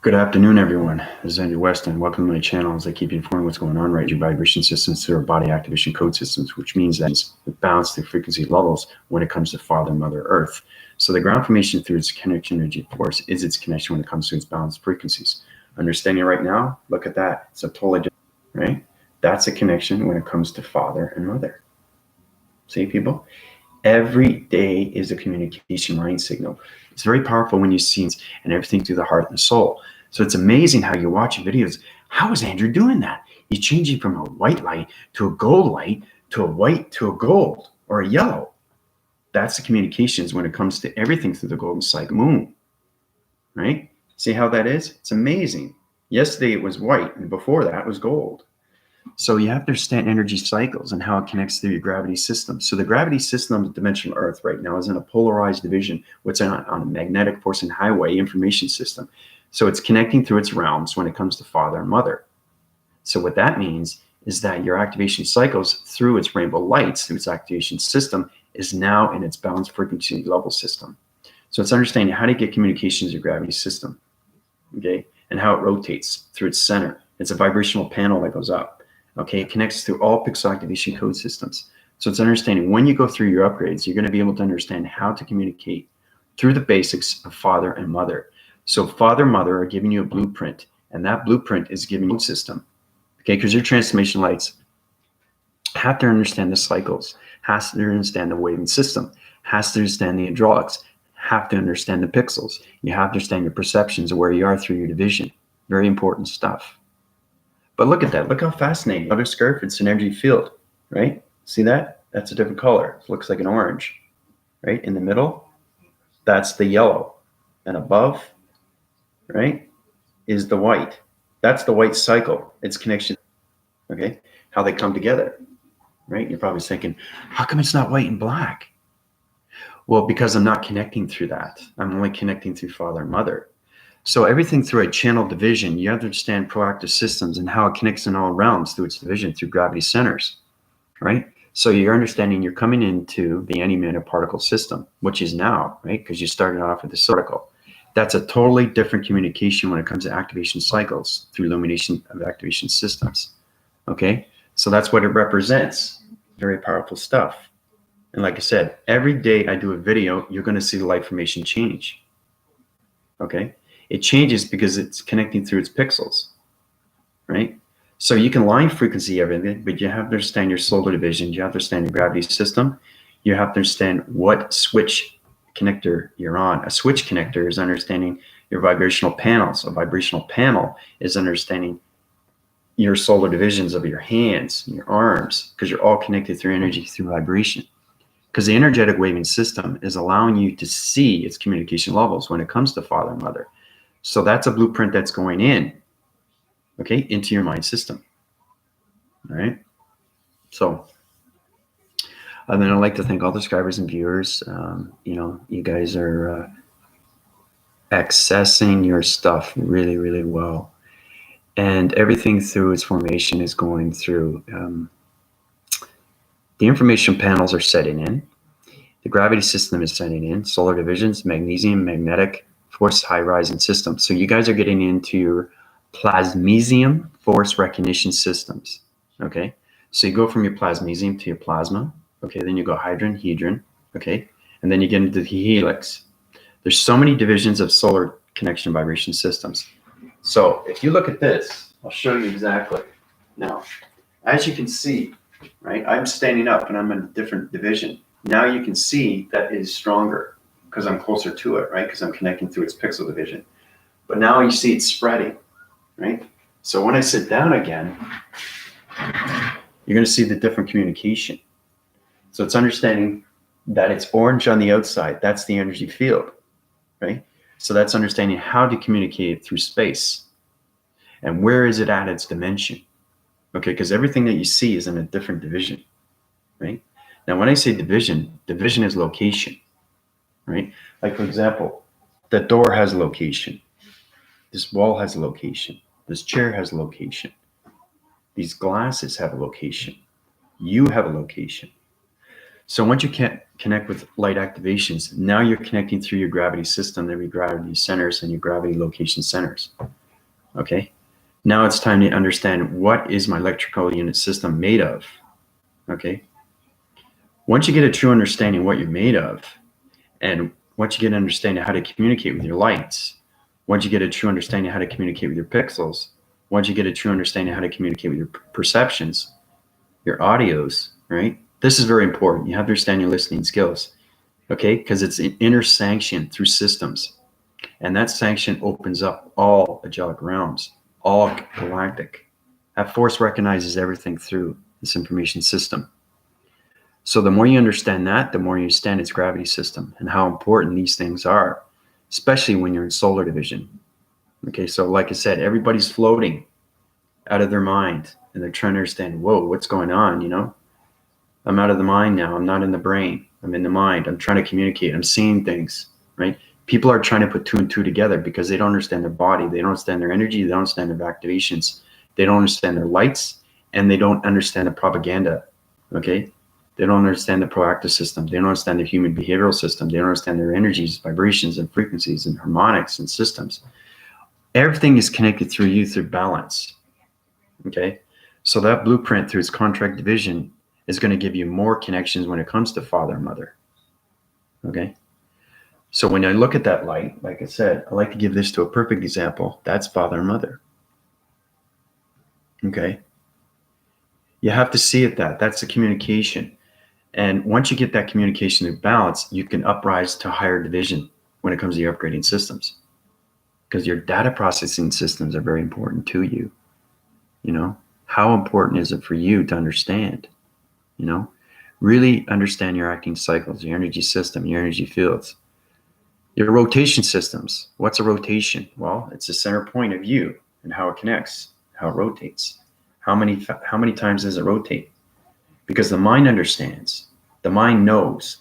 Good afternoon, everyone. This is Andrew West, and welcome to my channel as I keep you informed what's going on right your vibration systems through our body activation code systems, which means that it's balanced the frequency levels when it comes to Father and Mother Earth. So the ground formation through its connection energy force is its connection when it comes to its balanced frequencies. Understanding right now, look at that. It's a totally different, right? That's a connection when it comes to Father and Mother. See, people? Every day is a communication line signal. It's very powerful when you see it and everything through the heart and the soul. So it's amazing how you're watching videos. How is Andrew doing that? He's changing from a white light to a gold light to a white to a gold or a yellow. That's the communications when it comes to everything through the golden cycle moon, right? See how that is? It's amazing. Yesterday it was white, and before that it was gold. So you have to understand energy cycles and how it connects through your gravity system. So the gravity system of dimensional Earth right now is in a polarized division, what's on a magnetic force and highway information system. So it's connecting through its realms when it comes to Father and Mother. So what that means is that your activation cycles through its rainbow lights, through its activation system, is now in its balanced frequency level system. So it's understanding how to get communications your gravity system, okay, and how it rotates through its center. It's a vibrational panel that goes up. Okay, it connects through all pixel activation code systems. So it's understanding when you go through your upgrades, you're going to be able to understand how to communicate through the basics of Father and Mother. So Father and Mother are giving you a blueprint, and that blueprint is giving you a system. Okay, because your transformation lights have to understand the cycles, has to understand the waving system, has to understand the hydraulics, have to understand the pixels. You have to understand your perceptions of where you are through your division. Very important stuff. But look at that. Look how fascinating. Other scarf, it's an energy field, right? See that? That's a different color. It looks like an orange, right? In the middle, that's the yellow. And above, right, is the white. That's the white cycle. Its connection, okay? How they come together, right? You're probably thinking, how come it's not white and black? Well, because I'm not connecting through that. I'm only connecting through Father and Mother. So everything through a channel division, you have to understand proactive systems and how it connects in all realms through its division through gravity centers, right? So you're understanding you're coming into the antimatter particle system, which is now, right? Because you started off with this particle. That's a totally different communication when it comes to activation cycles through illumination of activation systems, okay? So that's what it represents. Very powerful stuff. And like I said, every day I do a video, you're going to see the light formation change, okay? It changes because it's connecting through its pixels, right? So you can line frequency everything, but you have to understand your solar division. You have to understand your gravity system. You have to understand what switch connector you're on. A switch connector is understanding your vibrational panels. A vibrational panel is understanding your solar divisions of your hands, your arms, because you're all connected through energy, through vibration. Because the energetic waving system is allowing you to see its communication levels when it comes to Father and Mother. So that's a blueprint that's going in, okay, into your mind system. All right. So, and then I'd like to thank all the subscribers and viewers. You guys are accessing your stuff really, really well. And everything through its formation is going through. The information panels are setting in. The gravity system is setting in. Solar divisions, magnesium, magnetic force high rising system. So you guys are getting into your plasmesium force recognition systems. Okay, so you go from your plasmesium to your plasma. Okay, then you go hydrogen, hedron. Okay, and then you get into the helix. There's so many divisions of solar connection vibration systems. So if you look at this, I'll show you exactly. Now, as you can see, right, I'm standing up and I'm in a different division. Now you can see that it is stronger because I'm closer to it, right? Because I'm connecting through its pixel division. But now you see it's spreading, right? So when I sit down again, you're going to see the different communication. So it's understanding that it's orange on the outside. That's the energy field, right? So that's understanding how to communicate through space. And where is it at its dimension? Okay, because everything that you see is in a different division, right? Now, when I say division, division is location, right? Like, for example, the door has a location. This wall has a location. This chair has a location. These glasses have a location. You have a location. So once you can connect with light activations, now you're connecting through your gravity system, your gravity centers and your gravity location centers. Okay. Now it's time to understand, what is my electrical unit system made of? Okay. Once you get a true understanding of what you're made of, and once you get an understanding of how to communicate with your lights, once you get a true understanding of how to communicate with your pixels, once you get a true understanding of how to communicate with your perceptions, your audios, right? This is very important. You have to understand your listening skills, okay? Because it's an inner sanction through systems. And that sanction opens up all angelic realms, all galactic. That force recognizes everything through this information system. So the more you understand that, the more you understand its gravity system and how important these things are, especially when you're in solar division. Okay, so like I said, everybody's floating out of their mind and they're trying to understand, whoa, what's going on, you know? I'm out of the mind now. I'm not in the brain. I'm in the mind. I'm trying to communicate. I'm seeing things, right? People are trying to put two and two together because they don't understand their body. They don't understand their energy. They don't understand their activations. They don't understand their lights, and they don't understand the propaganda, okay? They don't understand the proactive system. They don't understand the human behavioral system. They don't understand their energies, vibrations, and frequencies, and harmonics, and systems. Everything is connected through you through balance, okay? So that blueprint through its contract division is going to give you more connections when it comes to father and mother, okay? So when I look at that light, like I said, I like to give this to a perfect example. That's father and mother, okay? You have to see it that. That's the communication. And once you get that communication in balance, you can uprise to higher division when it comes to your upgrading systems, because your data processing systems are very important to you. You know, how important is it for you to understand? You know, really understand your acting cycles, your energy system, your energy fields, your rotation systems. What's a rotation? Well, it's the center point of you and how it connects, how it rotates. How many times does it rotate? Because the mind understands, the mind knows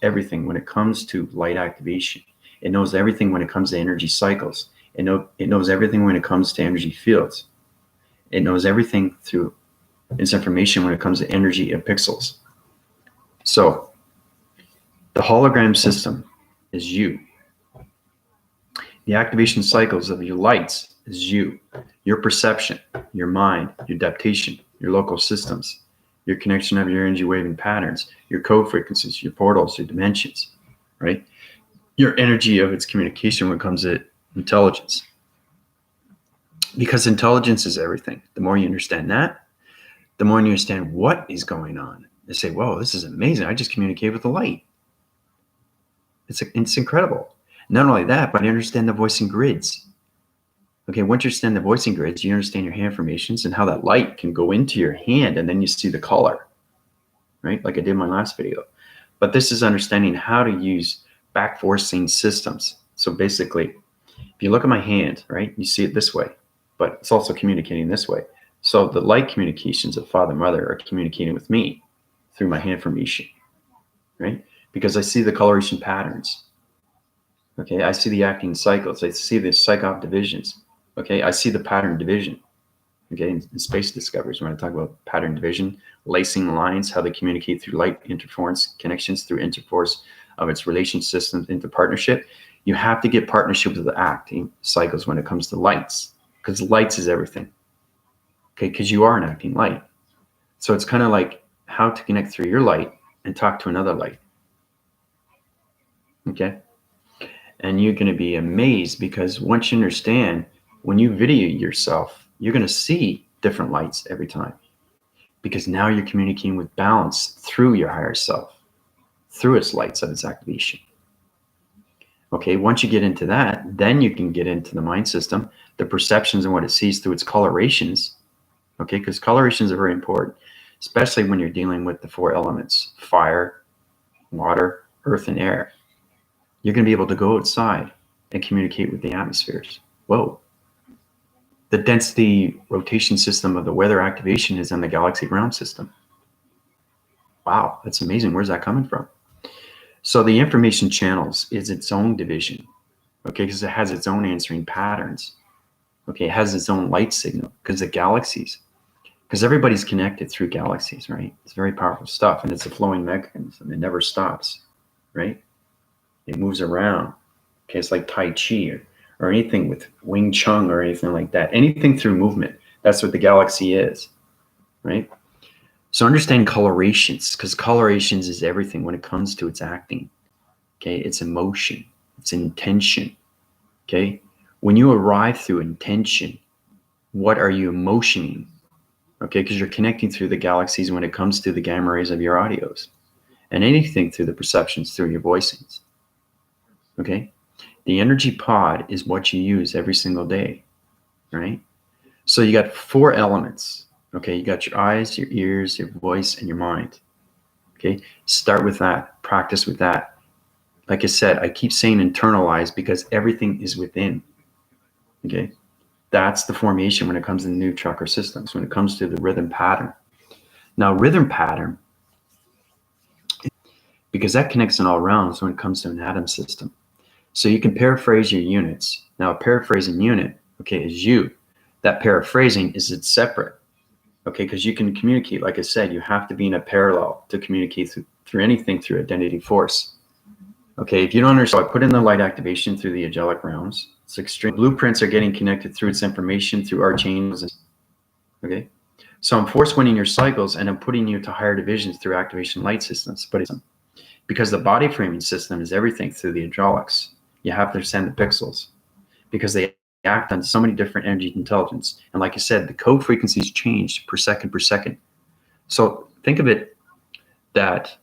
everything when it comes to light activation. It knows everything when it comes to energy cycles. It knows everything when it comes to energy fields. It knows everything through its information when it comes to energy and pixels. So the hologram system is you. The activation cycles of your lights is you. Your perception, your mind, your adaptation, your local systems, your connection of your energy waving patterns, your code frequencies, your portals, your dimensions, right? Your energy of its communication when it comes to intelligence. Because intelligence is everything. The more you understand that, the more you understand what is going on. They say, whoa, this is amazing. I just communicate with the light. It's incredible. Not only that, but I understand the voicing grids. Okay, once you understand the voicing grids, you understand your hand formations and how that light can go into your hand, and then you see the color, right? Like I did in my last video. But this is understanding how to use back forcing systems. So basically, if you look at my hand, right, you see it this way, but it's also communicating this way. So the light communications of father and mother are communicating with me through my hand formation, right? Because I see the coloration patterns. Okay, I see the acting cycles. I see the psychop divisions. Okay, I see the pattern division. Okay, in space discoveries, when I talk about pattern division, lacing lines, how they communicate through light interference connections through interforce of its relation systems into partnership. You have to get partnership with the acting cycles when it comes to lights, because lights is everything. Okay, because you are an acting light. So it's kind of like how to connect through your light and talk to another light. Okay, and you're going to be amazed, because once you understand, when you video yourself, you're going to see different lights every time, because now you're communicating with balance through your higher self, through its lights of its activation. Okay, once you get into that, then you can get into the mind system, the perceptions and what it sees through its colorations. Okay, because colorations are very important, especially when you're dealing with the four elements: fire, water, earth, and air. You're going to be able to go outside and communicate with the atmospheres. Whoa. The density rotation system of the weather activation is in the galaxy realm system. Wow, that's amazing. Where's that coming from? So the information channels is its own division, okay, because it has its own answering patterns. Okay, it has its own light signal, because the galaxies because everybody's connected through galaxies, right? It's very powerful stuff, and it's a flowing mechanism. It never stops, right? It moves around. Okay, it's like Tai Chi or anything with Wing Chun or anything like that. Anything through movement. That's what the galaxy is, right? So understand colorations, because colorations is everything when it comes to its acting. Okay, it's emotion, it's intention. Okay, when you arrive through intention, what are you emotioning? Okay, because you're connecting through the galaxies when it comes to the gamma rays of your audios, and anything through the perceptions through your voicings. Okay, the energy pod is what you use every single day, right? So you got 4 elements. Okay, you got your eyes, your ears, your voice, and your mind. Okay, start with that, practice with that. Like I said, I keep saying internalize because everything is within. Okay, that's the formation when it comes to the new chakra systems, when it comes to the rhythm pattern. Now, rhythm pattern, because that connects in all realms when it comes to an atom system. So you can paraphrase your units. Now, a paraphrasing unit, okay, is you. That paraphrasing is it's separate, okay, because you can communicate. Like I said, you have to be in a parallel to communicate through anything through identity force. Okay, if you don't understand, so I put in the light activation through the angelic realms. It's extreme. Blueprints are getting connected through its information through archangels. Okay, so I'm force winning your cycles and I'm putting you to higher divisions through activation light systems. But it's because the body framing system is everything through the hydraulics. You have to understand the pixels because they act on so many different energy intelligence. And like I said, the code frequencies change per second. So think of it that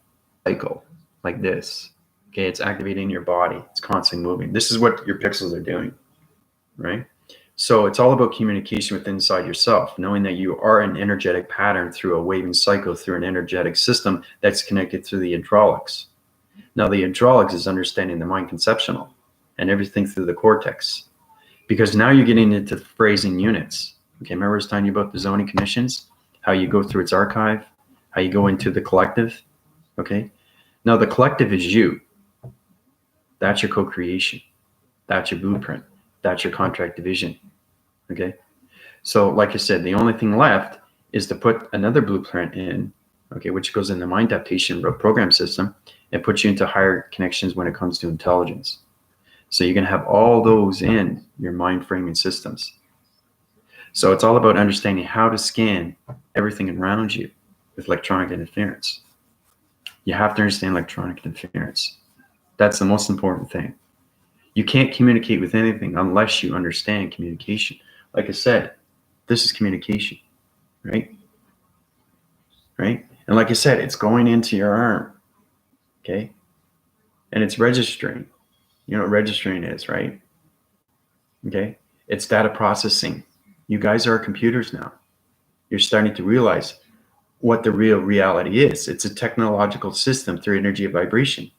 cycle like this. Okay, it's activating your body. It's constantly moving. This is what your pixels are doing, right? So it's all about communication with inside yourself, knowing that you are an energetic pattern through a waving cycle, through an energetic system that's connected through the hydraulics. Now, the hydraulics is understanding the mind conceptual and everything through the cortex, because now you're getting into phrasing units. Okay, remember I was telling you about the zoning commissions, how you go through its archive, how you go into the collective. Okay, now the collective is you. That's your co-creation. That's your blueprint. That's your contract division. Okay. So like I said, the only thing left is to put another blueprint in, okay, which goes in the mind adaptation program system and puts you into higher connections when it comes to intelligence. So you're going to have all those in your mind framing systems. So it's all about understanding how to scan everything around you with electronic interference. You have to understand electronic interference. That's the most important thing. You can't communicate with anything unless you understand communication. Like I said, this is communication, right? Right? And like I said, it's going into your arm, okay? And it's registering. You know what registering is, right? Okay? It's data processing. You guys are computers now. You're starting to realize what the real reality is. It's a technological system through energy of vibration.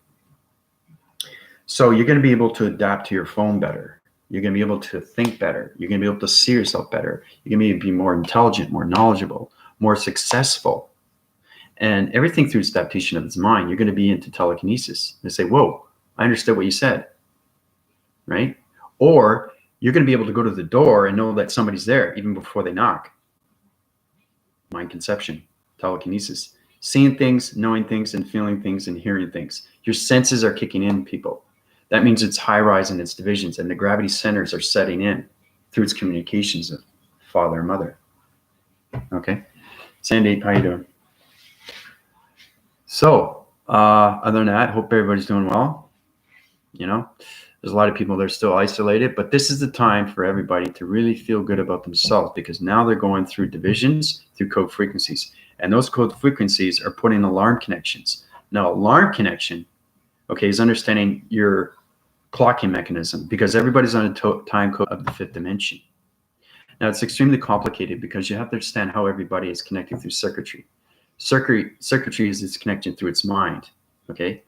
So you're going to be able to adapt to your phone better. You're going to be able to think better. You're going to be able to see yourself better. You're going to be more intelligent, more knowledgeable, more successful. And everything through its adaptation of its mind, you're going to be into telekinesis. They say, whoa, I understood what you said, right? Or you're going to be able to go to the door and know that somebody's there even before they knock. Mind conception, telekinesis, seeing things, knowing things, and feeling things, and hearing things. Your senses are kicking in, people. That means it's high rise in its divisions, and the gravity centers are setting in through its communications of father and mother. Okay, Sandy, how you doing? So, other than that, hope everybody's doing well. You know, there's a lot of people that are still isolated, but this is the time for everybody to really feel good about themselves because now they're going through divisions, through code frequencies, and those code frequencies are putting alarm connections. Now, alarm connection, okay, is understanding your clocking mechanism because everybody's on a time code of the 5th dimension. Now, it's extremely complicated because you have to understand how everybody is connected through circuitry. Circuitry is its connection through its mind, okay?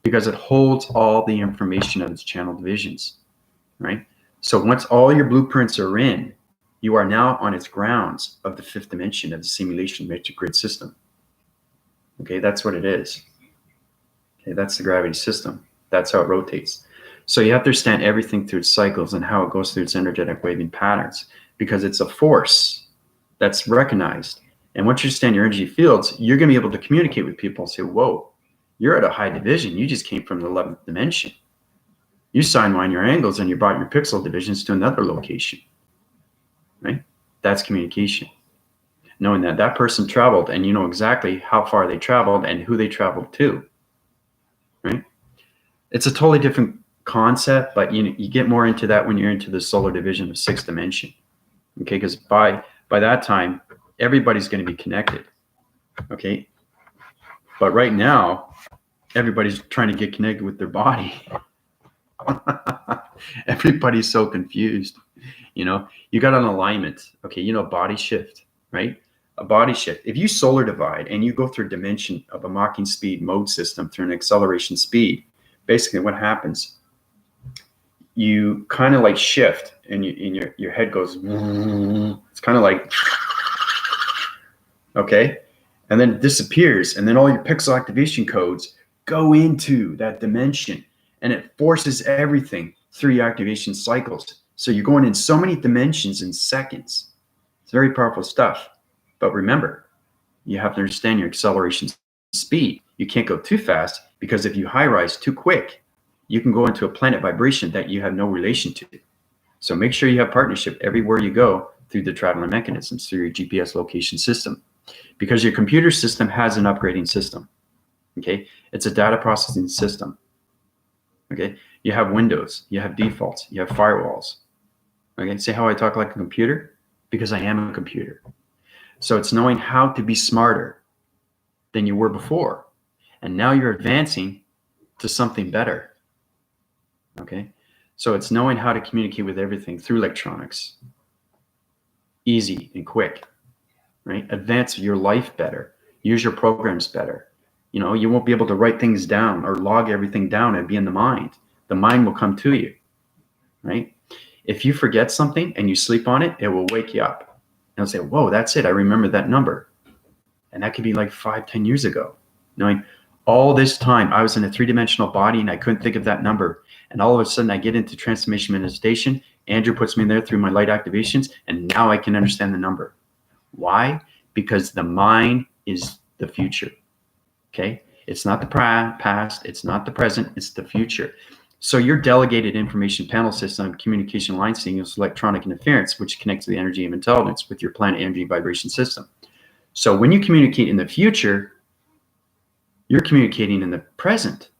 Because it holds all the information of its channel divisions, right? So once all your blueprints are in, you are now on its grounds of the 5th dimension of the simulation matrix grid system. Okay, that's what it is. Okay, that's the gravity system. That's how it rotates. So you have to understand everything through its cycles and how it goes through its energetic waving patterns because it's a force that's recognized And once you understand your energy fields, you're going to be able to communicate with people and say, whoa, you're at a high division. You just came from the 11th dimension. You sine line your angles and you brought your pixel divisions to another location, right? That's communication. Knowing that that person traveled and you know exactly how far they traveled and who they traveled to, right? It's a totally different concept, but you get more into that when you're into the solar division of 6th dimension, okay? Because by that time, everybody's going to be connected, okay? But right now, everybody's trying to get connected with their body. Everybody's so confused. You got an alignment, okay? Body shift, right? A body shift. If you solar divide and you go through a dimension of a Machine speed mode system through an acceleration speed, basically what happens, you kind of like shift and your head goes, it's kind of like, okay? And then it disappears. And then all your pixel activation codes go into that dimension and it forces everything through your activation cycles. So you're going in so many dimensions in seconds. It's very powerful stuff. But remember, you have to understand your acceleration speed. You can't go too fast because if you high rise too quick, you can go into a planet vibration that you have no relation to. So make sure you have partnership everywhere you go through the traveling mechanisms, through your GPS location system, because your computer system has an upgrading system. Okay, it's a data processing system. Okay, you have windows, you have defaults, you have firewalls. Okay, see how I talk like a computer? Because I am a computer. So it's knowing how to be smarter than you were before. And now you're advancing to something better. Okay, so it's knowing how to communicate with everything through electronics. Easy and quick, right? Advance your life better. Use your programs better. You won't be able to write things down or log everything down and be in the mind. The mind will come to you, right? If you forget something and you sleep on it, it will wake you up. And it'll say, whoa, that's it. I remember that number. And that could be like 5-10 years ago. Knowing all this time I was in a 3-dimensional body and I couldn't think of that number. And all of a sudden I get into transformation meditation. Andrew puts me in there through my light activations. And now I can understand the number. Why? Because the mind is the future. Okay, it's not the past, it's not the present, it's the future. So your delegated information panel system, communication line signals, electronic interference, which connects to the energy of intelligence with your planet energy vibration system. So when you communicate in the future, you're communicating in the present,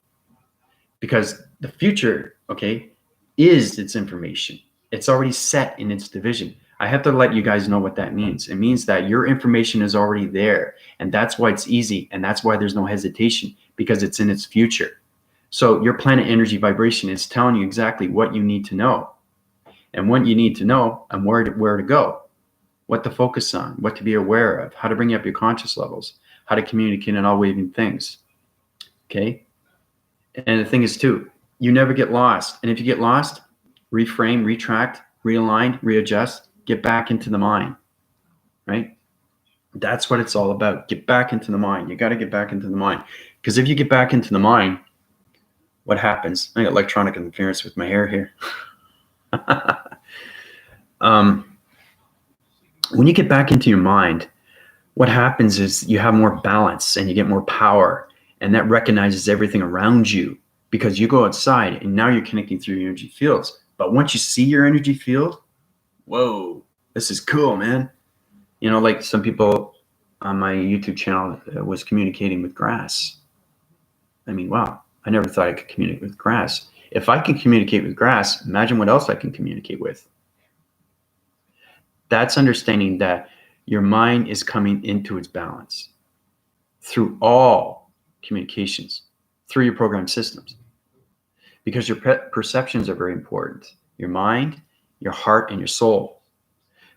because the future, okay, is its information. It's already set in its division. I have to let you guys know what that means. It means that your information is already there, and that's why it's easy, and that's why there's no hesitation, because it's in its future. So your planet energy vibration is telling you exactly what you need to know, and what you need to know, and where to go, what to focus on, what to be aware of, how to bring up your conscious levels, how to communicate in all waving things. Okay? And the thing is too, you never get lost. And if you get lost, reframe, retract, realign, readjust, get back into the mind, right? That's what it's all about. Get back into the mind. You got to get back into the mind. Because if you get back into the mind, what happens? I got electronic interference with my hair here. When you get back into your mind, what happens is you have more balance and you get more power, and that recognizes everything around you, because you go outside and now you're connecting through your energy fields. But once you see your energy field, whoa, this is cool, man. Like some people on my YouTube channel was communicating with grass. I mean, wow, I never thought I could communicate with grass. If I can communicate with grass, imagine what else I can communicate with. That's understanding that your mind is coming into its balance through all communications, through your program systems, because your perceptions are very important. Your mind, your heart, and your soul.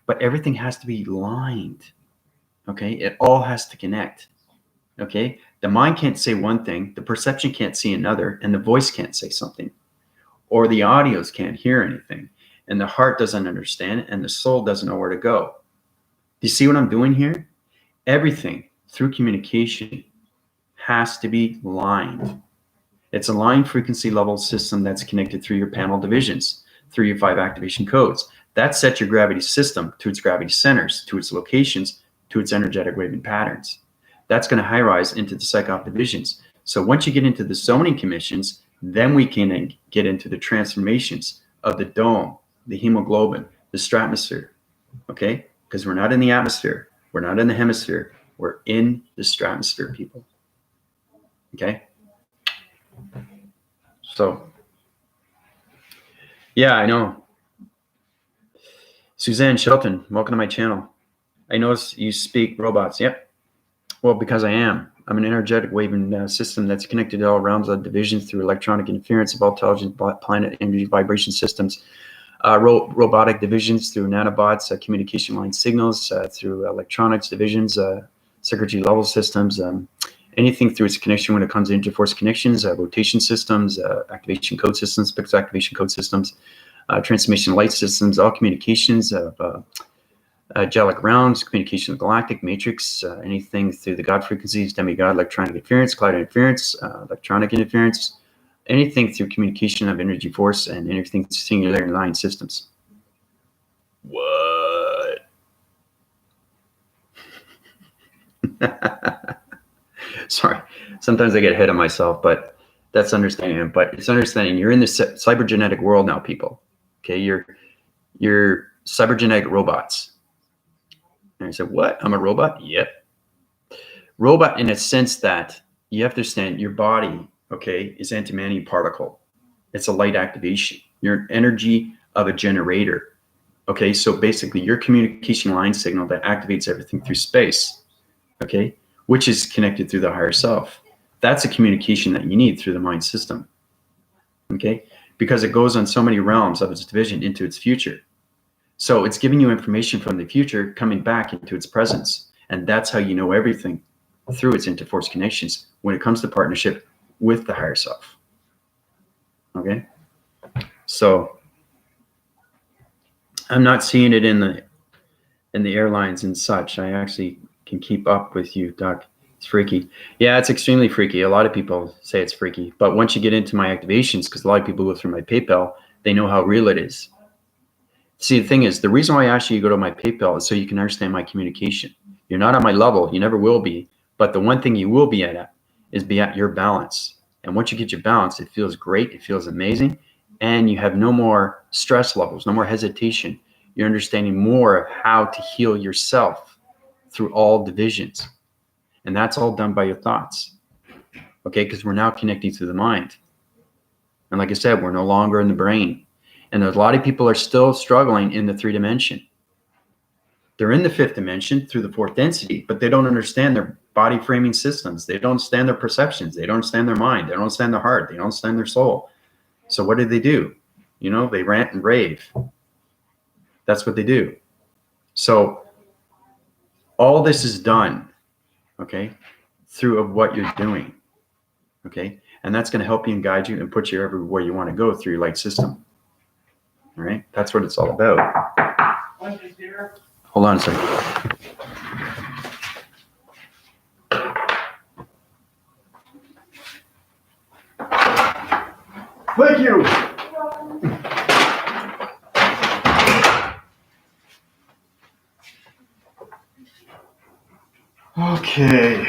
But everything has to be lined, okay? It all has to connect, okay? The mind can't say one thing, the perception can't see another, and the voice can't say something, or the audios can't hear anything, and the heart doesn't understand, and the soul doesn't know where to go. Do you see what I'm doing here? Everything through communication has to be lined. It's a line frequency level system that's connected through your panel divisions, through your 5 activation codes. That sets your gravity system to its gravity centers, to its locations, to its energetic waving patterns. That's going to high rise into the psychic divisions. So once you get into the zoning commissions, then we can get into the transformations of the dome, the hemoglobin, the stratosphere, okay? Because we're not in the atmosphere. We're not in the hemisphere. We're in the stratosphere, people. Okay? So, yeah, I know. Suzanne Shelton, welcome to my channel. I notice you speak robots. Yep. Well, because I am. I'm an energetic waving system that's connected to all realms of divisions through electronic interference of all intelligent planet energy vibration systems, robotic divisions through nanobots, communication line signals through electronics divisions, circuitry level systems, anything through its connection when it comes to interforce connections, rotation systems, activation code systems, pixel activation code systems, transmission light systems, all communications of angelic realms, communication of galactic matrix, anything through the God frequencies, demigod, electronic interference, cloud interference, electronic interference, anything through communication of energy force, and anything through singular line systems. What? Sorry, sometimes I get ahead of myself, but that's understanding. But it's understanding you're in the cybergenetic world now, people. Okay, you're cybergenetic robots. And I said, what? I'm a robot? Yep. Robot in a sense that you have to understand your body, okay, is antimatter particle. It's a light activation. You're an energy of a generator. Okay, so basically your communication line signal that activates everything through space, okay, which is connected through the higher self. That's a communication that you need through the mind system, okay, because it goes on so many realms of its division into its future. So it's giving you information from the future coming back into its presence. And that's how you know everything through its interforce connections when it comes to partnership with the higher self. Okay? So I'm not seeing it in the airlines and such. I actually can keep up with you, Doc. It's freaky. Yeah, it's extremely freaky. A lot of people say it's freaky. But once you get into my activations, because a lot of people go through my PayPal, they know how real it is. See, the thing is, the reason why I ask you to go to my PayPal is so you can understand my communication. You're not on my level. You never will be. But the one thing you will be at is be at your balance. And once you get your balance, it feels great. It feels amazing. And you have no more stress levels, no more hesitation. You're understanding more of how to heal yourself through all divisions. And that's all done by your thoughts. Okay, because we're now connecting through the mind. And like I said, we're no longer in the brain. And a lot of people are still struggling in the 3 dimension. They're in the 5th dimension through the 4th density, but they don't understand their body framing systems. They don't understand their perceptions. They don't understand their mind. They don't understand their heart. They don't understand their soul. So what do? You know, they rant and rave. That's what they do. So all this is done, okay, through of what you're doing, okay? And that's going to help you and guide you and put you everywhere you want to go through your light system. All right, that's what it's all about. Hold on a second. Thank you. Okay.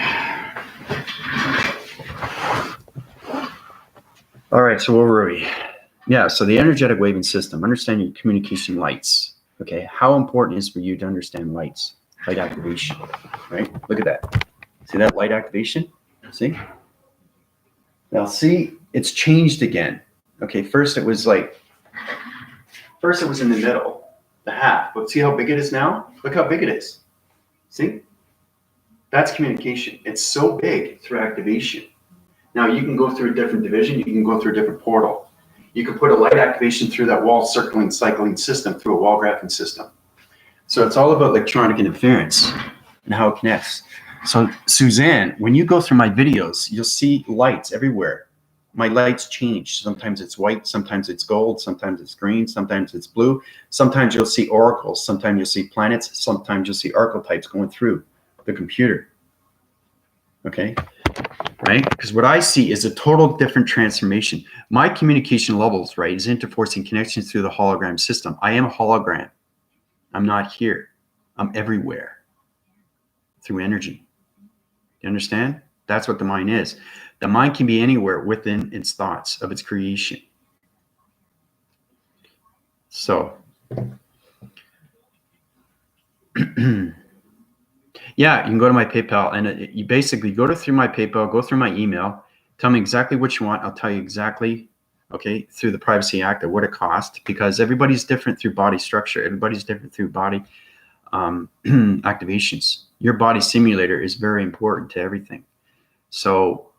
All right, so where were we? Yeah, so the energetic waving system, understand your communication lights. Okay, how important is for you to understand lights, light activation, right? Look at that. See that light activation? See? Now see, it's changed again. Okay, first it was in the middle, the half, but see how big it is now? Look how big it is. See? That's communication. It's so big through activation. Now you can go through a different division, you can go through a different portal. You can put a light activation through that wall circling, cycling system, through a wall graphing system. So it's all about electronic interference and how it connects. So Suzanne, when you go through my videos, you'll see lights everywhere. My lights change. Sometimes it's white, sometimes it's gold, sometimes it's green, sometimes it's blue. Sometimes you'll see oracles, sometimes you'll see planets, sometimes you'll see archetypes going through the computer. Okay? Right? Because what I see is a total different transformation. My communication levels, right, is interforcing connections through the hologram system. I am a hologram. I'm not here. I'm everywhere. through energy. You understand? That's what the mind is. The mind can be anywhere within its thoughts of its creation. So, yeah, you can go to my PayPal, and you basically go through my PayPal, go through my email, tell me exactly what you want. I'll tell you exactly, okay, through the Privacy Act of what it costs, because everybody's different through body structure. Everybody's different through body activations. Your body simulator is very important to everything. So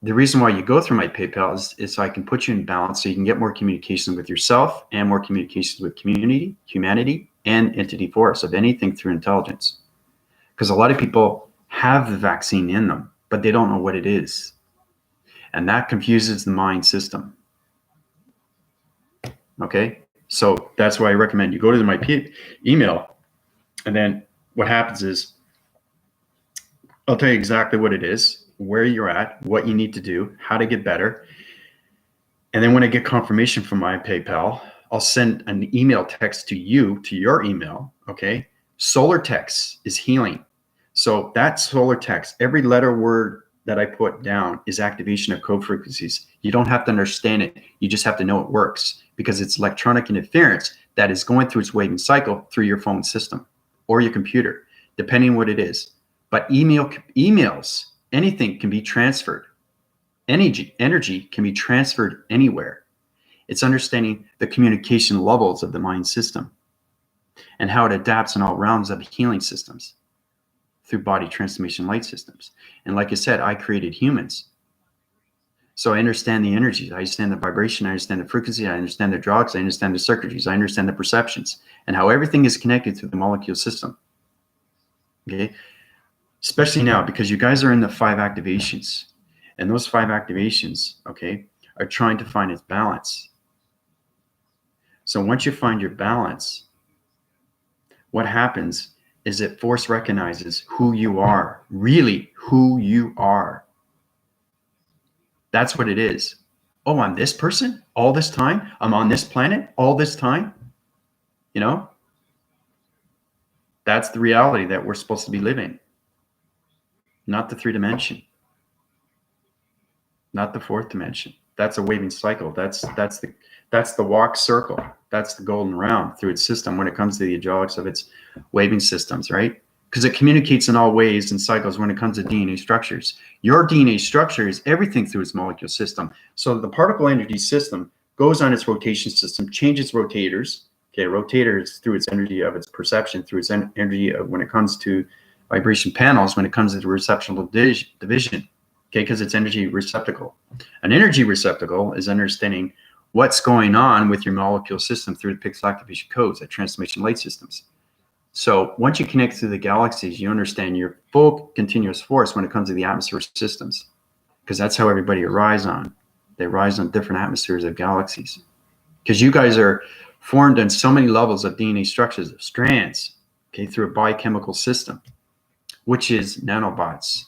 the reason why you go through my PayPal is so I can put you in balance, so you can get more communication with yourself and more communications with community, humanity, and entity force of anything through intelligence. Because a lot of people have the vaccine in them, but they don't know what it is. And that confuses the mind system. Okay? So that's why I recommend you go to my email, and then what happens is I'll tell you exactly what it is, where you're at, what you need to do, how to get better. And then when I get confirmation from my PayPal, I'll send an email text to you, to your email, okay? Solar text is healing. So that solar text, every letter word that I put down is activation of code frequencies. You don't have to understand it. You just have to know it works, because it's electronic interference that is going through its waving cycle through your phone system or your computer, depending on what it is. But emails, anything can be transferred. Energy can be transferred anywhere. It's understanding the communication levels of the mind system and how it adapts in all realms of healing systems through body transformation light systems. And like I said, I created humans. So I understand the energies, I understand the vibration, I understand the frequency, I understand the drugs, I understand the circuitries, I understand the perceptions, and how everything is connected through the molecule system. Okay? Especially now, because you guys are in the 5 activations. And those 5 activations, okay, are trying to find its balance. So once you find your balance, what happens is that force recognizes who you are, really who you are. That's what it is. Oh, I'm this person all this time? I'm on this planet all this time? You know? That's the reality that we're supposed to be living. Not the 3 dimension. Not the 4th dimension. That's a waving cycle. That's the walk circle. That's the golden round through its system when it comes to the hydraulics of its waving systems, right? Because it communicates in all ways and cycles when it comes to DNA structures. Your DNA structure is everything through its molecule system. So the particle energy system goes on its rotation system, changes rotators. Okay, rotators through its energy of its perception, through its energy of when it comes to vibration panels, when it comes to receptional division. Okay, because it's energy receptacle. An energy receptacle is understanding what's going on with your molecule system through the pixel activation codes, that transformation light systems. So once you connect through the galaxies, you understand your full continuous force when it comes to the atmosphere systems, because that's how everybody arises on. They rise on different atmospheres of galaxies, because you guys are formed on so many levels of DNA structures, of strands, okay, through a biochemical system, which is nanobots.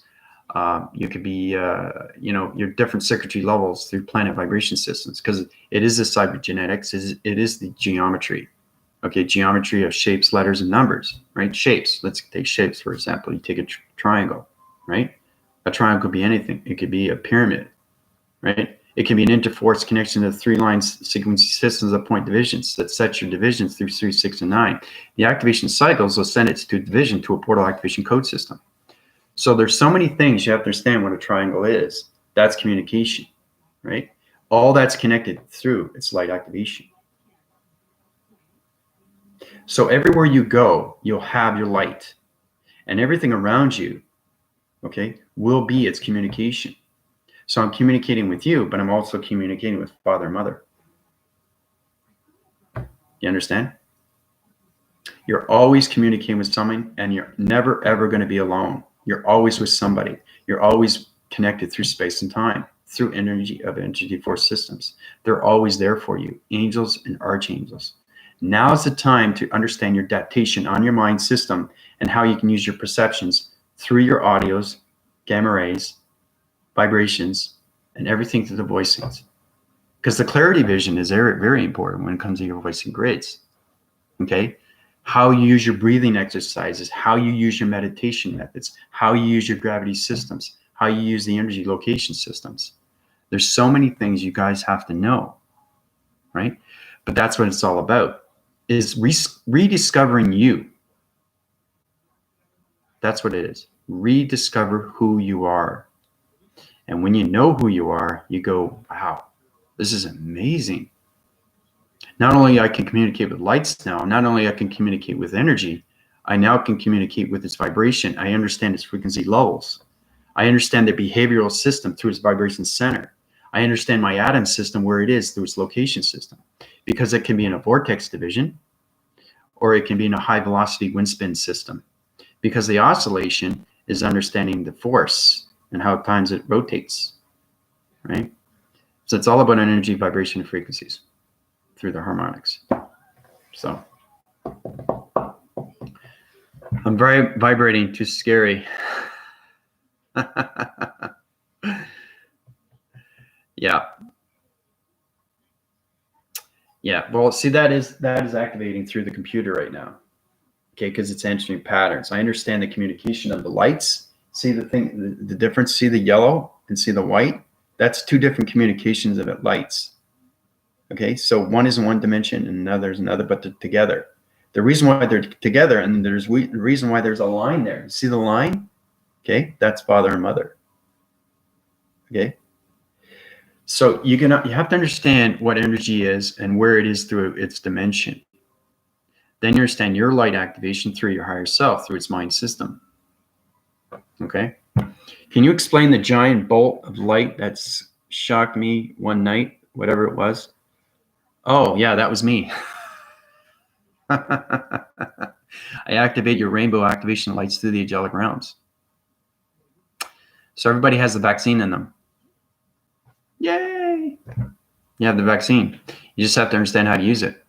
You could be, your different circuitry levels through planet vibration systems, because it is the cybergenetics, it is the geometry. Okay, geometry of shapes, letters, and numbers, right? Shapes. Let's take shapes, for example. You take a triangle, right? A triangle could be anything. It could be a pyramid, right? It can be an interforce connection of 3 lines sequence systems of point divisions that sets your divisions through 3, 6, and 9. The activation cycles will send it to division to a portal activation code system. So there's so many things you have to understand what a triangle is. That's communication, right? All that's connected through its light activation. So everywhere you go, you'll have your light, and everything around you, okay, will be its communication. So I'm communicating with you, but I'm also communicating with Father and Mother. You understand? You're always communicating with someone, and you're never, ever going to be alone. You're always with somebody. You're always connected through space and time, through energy of energy force systems. They're always there for you, angels and archangels. Now is the time to understand your adaptation on your mind system and how you can use your perceptions through your audios, gamma rays, vibrations, and everything through the voicings. Because the clarity vision is very, very important when it comes to your voicing grids. Okay? how you use your breathing exercises, how you use your meditation methods, how you use your gravity systems, how you use the energy location systems. There's so many things you guys have to know, right? But that's what it's all about, is rediscovering you. That's what it is. Rediscover who you are. And when you know who you are, you go, wow, this is amazing. Not only I can communicate with lights now, not only I can communicate with energy, I now can communicate with its vibration. I understand its frequency levels. I understand the behavioral system through its vibration center. I understand my atom system where it is through its location system, because it can be in a vortex division or it can be in a high velocity wind spin system, because the oscillation is understanding the force and how at times it rotates, right? So it's all about energy, vibration, and frequencies through the harmonics. So I'm very vibrating, too scary. Yeah. Well, see, that is activating through the computer right now. Okay, because it's entering patterns. I understand the communication of the lights. See the thing, the difference. See the yellow and see the white. That's two different communications of it, lights. Okay, so one is in one dimension and another is another, but they're together. The reason why they're together, and there's the reason why there's a line there. See the line? Okay, that's father and mother. Okay, so you have to understand what energy is and where it is through its dimension. Then you understand your light activation through your higher self, through its mind system. Okay, can you explain the giant bolt of light that's shocked me one night, whatever it was? Oh yeah, that was me. I activate your rainbow activation lights through the angelic realms. So everybody has the vaccine in them. Yay! You have the vaccine. You just have to understand how to use it.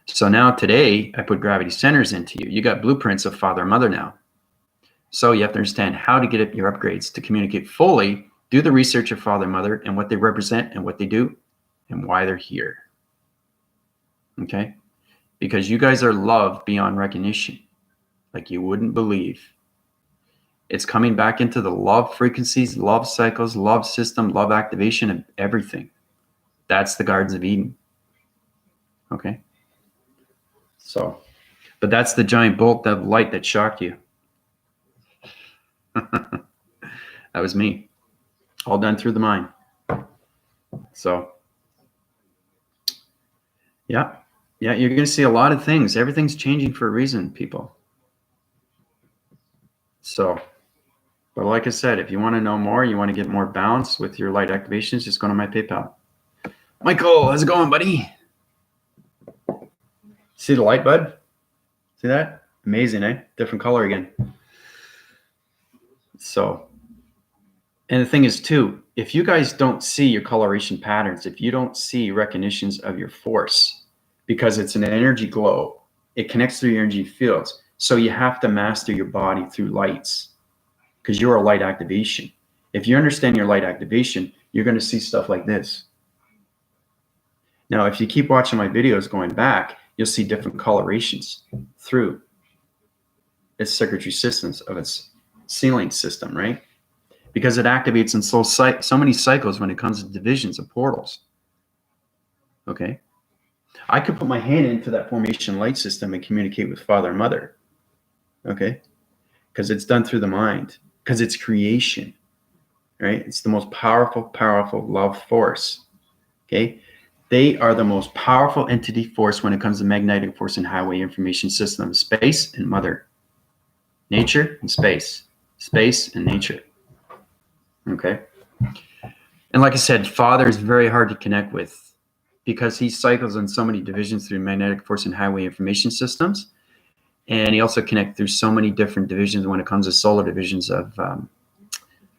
So now today, I put gravity centers into you. You got blueprints of father and mother now. So you have to understand how to get your upgrades to communicate fully, do the research of father and mother and what they represent and what they do and why they're here. Okay? Because you guys are loved beyond recognition, like you wouldn't believe. It's coming back into the love frequencies, love cycles, love system, love activation, and everything. That's the Gardens of Eden. Okay? So, but that's the giant bolt of light that shocked you. That was me. All done through the mind. So, yeah, you're going to see a lot of things. Everything's changing for a reason, people. So, but like I said, if you want to know more, you want to get more balance with your light activations, just go to my PayPal. Michael, how's it going, buddy? See the light, bud? See that? Amazing, eh? Different color again. So, and the thing is too, if you guys don't see your coloration patterns, if you don't see recognitions of your force, because it's an energy glow, it connects through your energy fields. So you have to master your body through lights, because you're a light activation. If you understand your light activation, you're going to see stuff like this. Now, if you keep watching my videos going back, you'll see different colorations through its circuitry systems of its sealing system, right? Because it activates in so many cycles when it comes to divisions of portals. Okay? I could put my hand into that formation light system and communicate with father and mother. Okay? Because it's done through the mind. Because it's creation. Right? It's the most powerful love force. Okay? They are the most powerful entity force when it comes to magnetic force and highway information system. Space and mother. Nature and space. Space and nature. Okay? And like I said, father is very hard to connect with because he cycles in so many divisions through magnetic force and highway information systems. And he also connects through so many different divisions when it comes to solar divisions of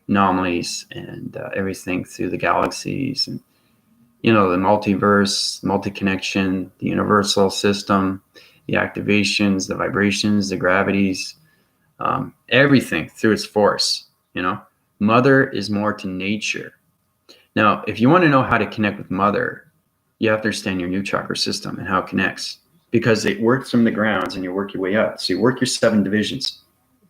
anomalies and everything through the galaxies and, you know, the multiverse, multi-connection, the universal system, the activations, the vibrations, the gravities, everything through its force, you know. Mother is more to nature. Now, if you want to know how to connect with mother, you have to understand your new chakra system and how it connects. because it works from the grounds and you work your way up. So you work your 7 divisions.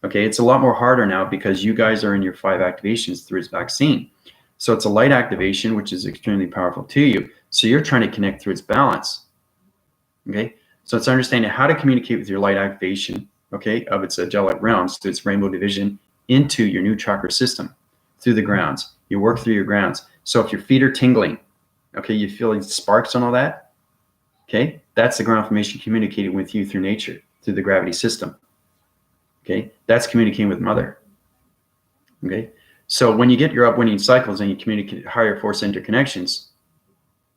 Okay, it's a lot more harder now because you guys are in your 5 activations through its vaccine. So it's a light activation, which is extremely powerful to you. So you're trying to connect through its balance. Okay, so it's understanding how to communicate with your light activation, okay, of its angelic realms, to its rainbow division, into your new chakra system through the grounds. You work through your grounds. So if your feet are tingling, okay, you feel like sparks and all that, okay, that's the ground formation communicating with you through nature, through the gravity system. Okay, that's communicating with Mother. Okay, so when you get your upwinding cycles and you communicate higher force interconnections,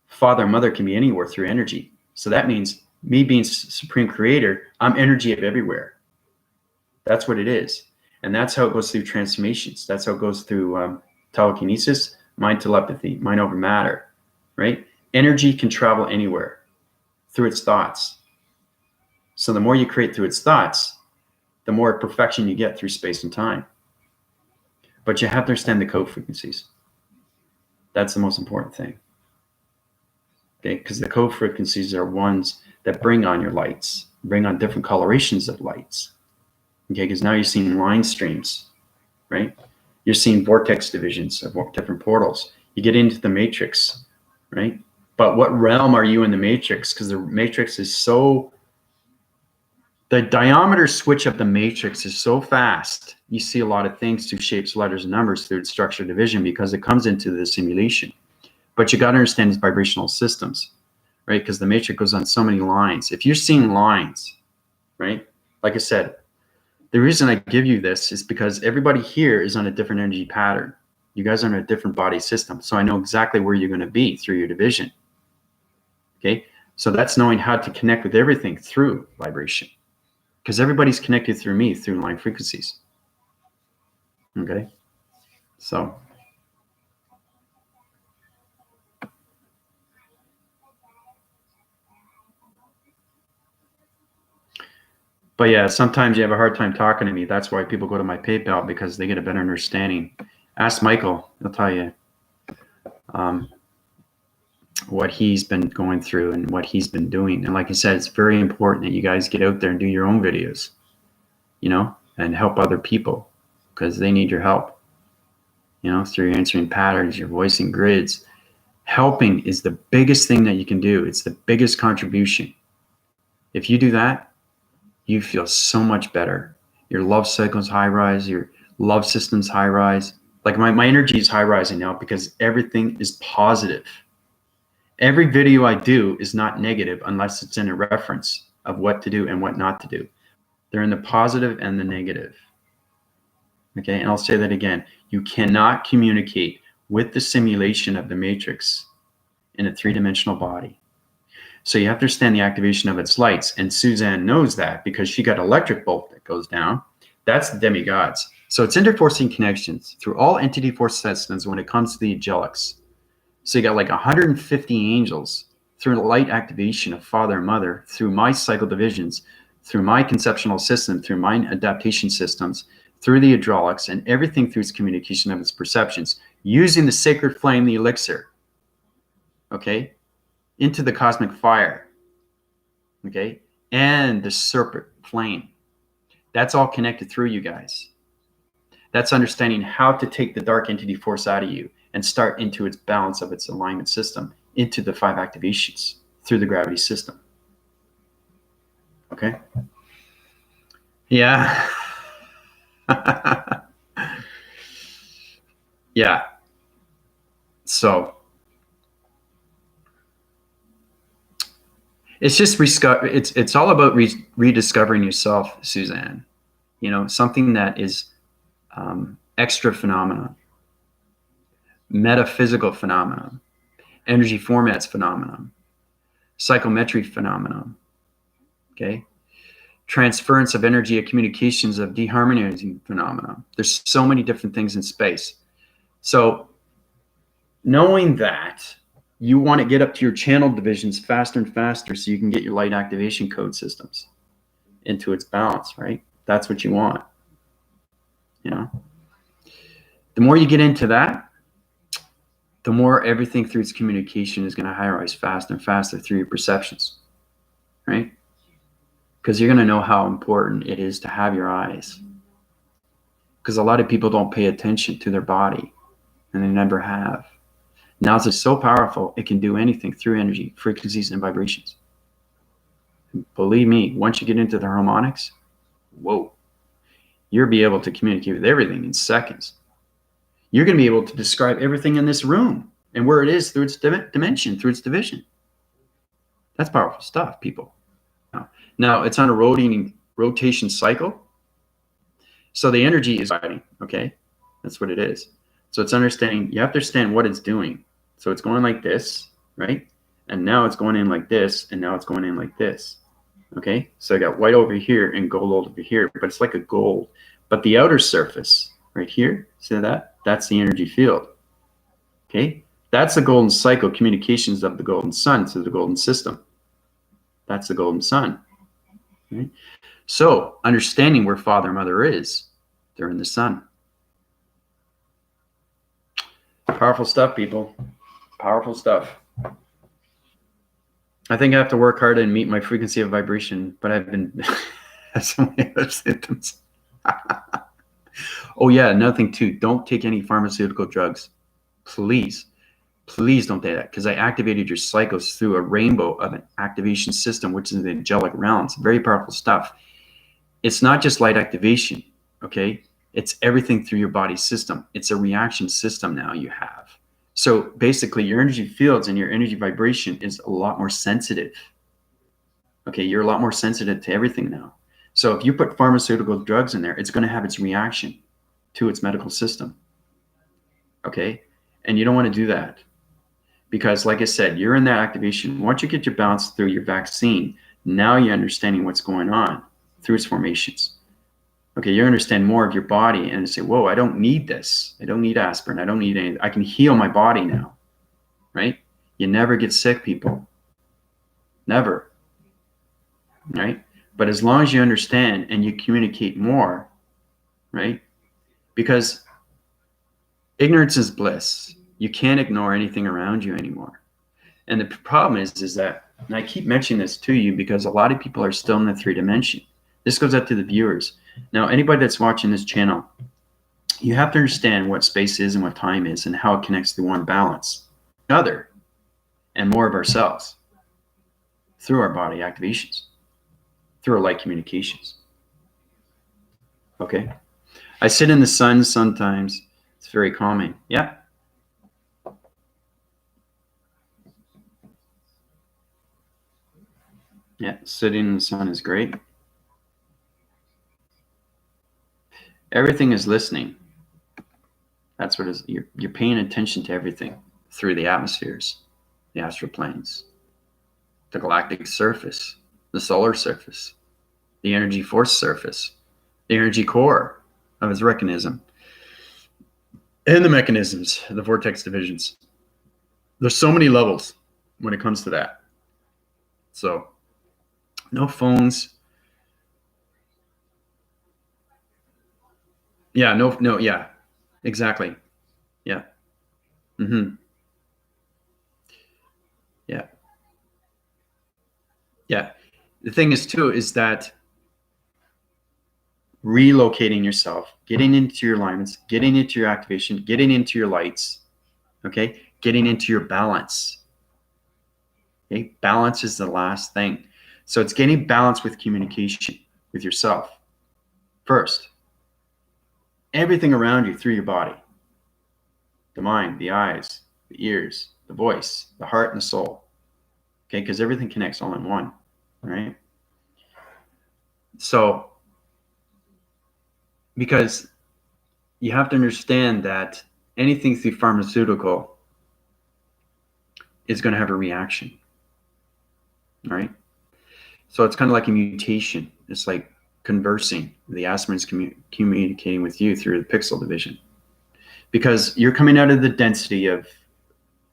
Father and Mother can be anywhere through energy. So that means me being Supreme Creator, I'm energy of everywhere. That's what it is. And that's how it goes through transformations. That's how it goes through telekinesis, mind telepathy, mind over matter, right? Energy can travel anywhere through its thoughts. So the more you create through its thoughts, the more perfection you get through space and time. But you have to understand the code frequencies. That's the most important thing. Okay, because the code frequencies are ones that bring on your lights, bring on different colorations of lights. Okay, because now you're seeing line streams, right? You're seeing vortex divisions of different portals. You get into the matrix, right? But what realm are you in the matrix? Because the matrix is so, the diameter switch of the matrix is so fast. You see a lot of things through shapes, letters, and numbers through its structure division because it comes into the simulation. But you got to understand these vibrational systems, right? Because the matrix goes on so many lines. If you're seeing lines, right? Like I said, the reason I give you this is because everybody here is on a different energy pattern. You guys are in a different body system. So I know exactly where you're going to be through your division. Okay. So that's knowing how to connect with everything through vibration. Because everybody's connected through me, through line frequencies. Okay. So. But yeah, sometimes you have a hard time talking to me. That's why people go to my PayPal, because they get a better understanding. Ask Michael, he'll tell you what he's been going through and what he's been doing. And like I said, it's very important that you guys get out there and do your own videos, you know, and help other people because they need your help, you know, through your answering patterns, your voicing grids. Helping is the biggest thing that you can do. It's the biggest contribution. If you do that, you feel so much better. Your love cycle's high rise, your love system's high rise. Like my energy is high rising now because everything is positive. Every video I do is not negative unless it's in a reference of what to do and what not to do. They're in the positive and the negative. Okay, and I'll say that again. You cannot communicate with the simulation of the matrix in a 3-dimensional body. So you have to understand the activation of its lights. And Suzanne knows that because she got electric bolt that goes down. That's the demigods. So it's interforcing connections through all entity force systems when it comes to the angelics. So you got like 150 angels through the light activation of Father and Mother, through my cycle divisions, through my conceptual system, through my adaptation systems, through the hydraulics, and everything through its communication of its perceptions, using the sacred flame, the elixir, okay, into the cosmic fire, okay, and the serpent flame. That's all connected through you guys. That's understanding how to take the dark entity force out of you and start into its balance of its alignment system, into the 5 activations through the gravity system. Okay? Yeah. Yeah. So it's just it's all about rediscovering yourself, Suzanne. You know, something that is extra phenomenon, metaphysical phenomenon, energy formats phenomenon, psychometry phenomenon, okay? Transference of energy of communications of deharmonizing phenomenon. There's so many different things in space. So knowing that, you want to get up to your channel divisions faster and faster so you can get your light activation code systems into its balance, right? That's what you want, you know? The more you get into that, the more everything through its communication is going to high rise faster and faster through your perceptions, right? because you're going to know how important it is to have your eyes. Because a lot of people don't pay attention to their body, and they never have. Now it's so powerful, it can do anything through energy, frequencies, and vibrations. Believe me, once you get into the harmonics, whoa, you'll be able to communicate with everything in seconds. You're going to be able to describe everything in this room and where it is through its dimension, through its division. That's powerful stuff, people. Now it's on a rotation cycle. So the energy is fighting, okay? That's what it is. So it's understanding, you have to understand what it's doing. So it's going like this, right? And now it's going in like this, and now it's going in like this, okay? So I got white over here and gold over here, but it's like a gold. But the outer surface right here, see that? That's the energy field, okay? That's the golden cycle, communications of the golden sun to the golden system. That's the golden sun, right? So understanding where Father and Mother is, they're in the sun. Powerful stuff, people. Powerful stuff. I think I have to work hard and meet my frequency of vibration, but I've been have so many other symptoms. Oh yeah, another thing too, don't take any pharmaceutical drugs. Please don't do that, because I activated your cycles through a rainbow of an activation system, which is the angelic realms. Very powerful stuff. It's not just light activation, okay? It's everything through your body system. It's a reaction system now you have. So basically your energy fields and your energy vibration is a lot more sensitive. Okay, you're a lot more sensitive to everything now. So if you put pharmaceutical drugs in there, it's going to have its reaction to its medical system. Okay, and you don't want to do that. Because like I said, you're in that activation. Once you get your balance through your vaccine, now you're understanding what's going on through its formations. Okay, you understand more of your body and say, whoa, I don't need this. I don't need aspirin. I don't need anything. I can heal my body now, right? You never get sick, people. Never, right? But as long as you understand and you communicate more, right? Because ignorance is bliss. You can't ignore anything around you anymore. And the problem is that, and I keep mentioning this to you because a lot of people are still in the 3 dimension. This goes out to the viewers. Now, anybody that's watching this channel, you have to understand what space is and what time is and how it connects to one balance, other, and more of ourselves through our body activations, through our light communications. Okay? I sit in the sun sometimes. It's very calming. Yeah. Yeah, sitting in the sun is great. Everything is listening. That's what it is. You're paying attention to everything through the atmospheres, the astral planes, the galactic surface, the solar surface, the energy force surface, the energy core of its mechanism, and the mechanisms, the vortex divisions. There's so many levels when it comes to that. So, no phones. Yeah, no, yeah, exactly. Yeah. Mm-hmm. Yeah. Yeah. The thing is too, is that relocating yourself, getting into your alignments, getting into your activation, getting into your lights, okay? Getting into your balance. Okay? Balance is the last thing. So it's getting balance with communication with yourself first. Everything around you through your body, the mind, the eyes, the ears, the voice, the heart, and the soul. Okay, because everything connects all in one, right? So, because you have to understand that anything through pharmaceutical is going to have a reaction, right? So it's kind of like a mutation. It's like conversing. The aspirin's communicating with you through the pixel division, because you're coming out of the density of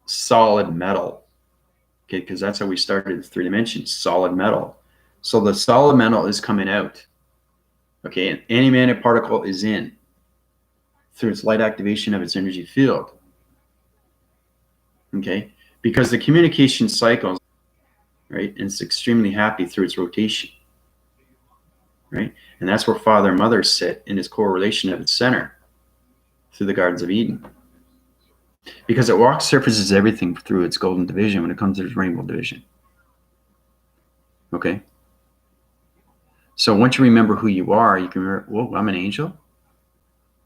solid metal. Okay, because that's how we started the 3 dimensions, solid metal. So the solid metal is coming out. Okay, and any antimatter particle is in through its light activation of its energy field. Okay, because the communication cycles, right, and it's extremely happy through its rotation. right? And that's where father and mother sit in its correlation of its center through the Gardens of Eden. Because it walks, surfaces everything through its golden division when it comes to its rainbow division. Okay? So once you remember who you are, you can remember, whoa, I'm an angel.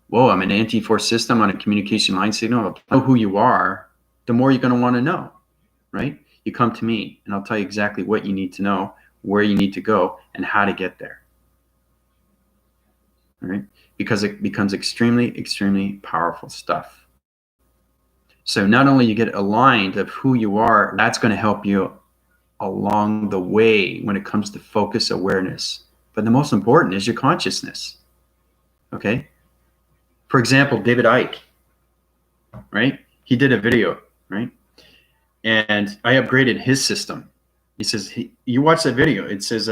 Whoa, I'm an anti-force system on a communication line signal. Know who you are, the more you're going to want to know, right? You come to me and I'll tell you exactly what you need to know, where you need to go, and how to get there. All right? Because it becomes extremely, extremely powerful stuff. So not only you get aligned of who you are, that's going to help you along the way when it comes to focus awareness. But the most important is your consciousness. Okay? For example, David Icke, right? He did a video, right? And I upgraded his system. He says, you watch that video, it says,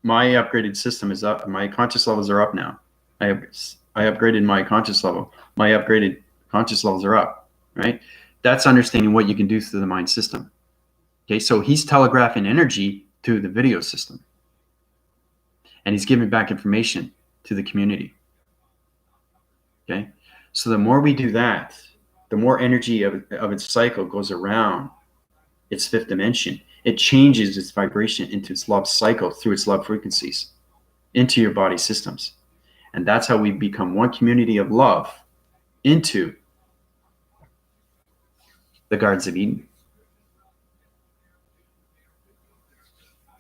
my upgraded system is up. My conscious levels are up now. I upgraded my conscious level. My upgraded conscious levels are up, right? That's understanding what you can do through the mind system. Okay, so he's telegraphing energy to the video system. And he's giving back information to the community. Okay, so the more we do that, the more energy of its cycle goes around its fifth dimension. It changes its vibration into its love cycle through its love frequencies into your body systems. And that's how we become one community of love into the Gardens of Eden.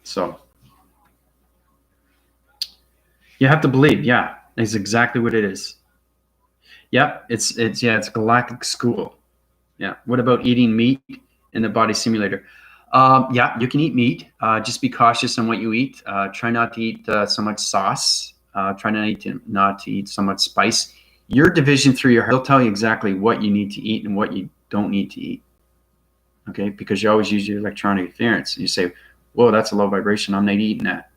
So you have to believe, yeah, that's exactly what it is. Yep, it's galactic school. Yeah. What about eating meat in the body simulator? Yeah, you can eat meat. Just be cautious on what you eat. Try not to eat so much sauce. Try not to eat so much spice. Your division through your heart will tell you exactly what you need to eat and what you don't need to eat. Okay, because you always use your electronic interference. You say, "Whoa, that's a low vibration. I'm not eating that."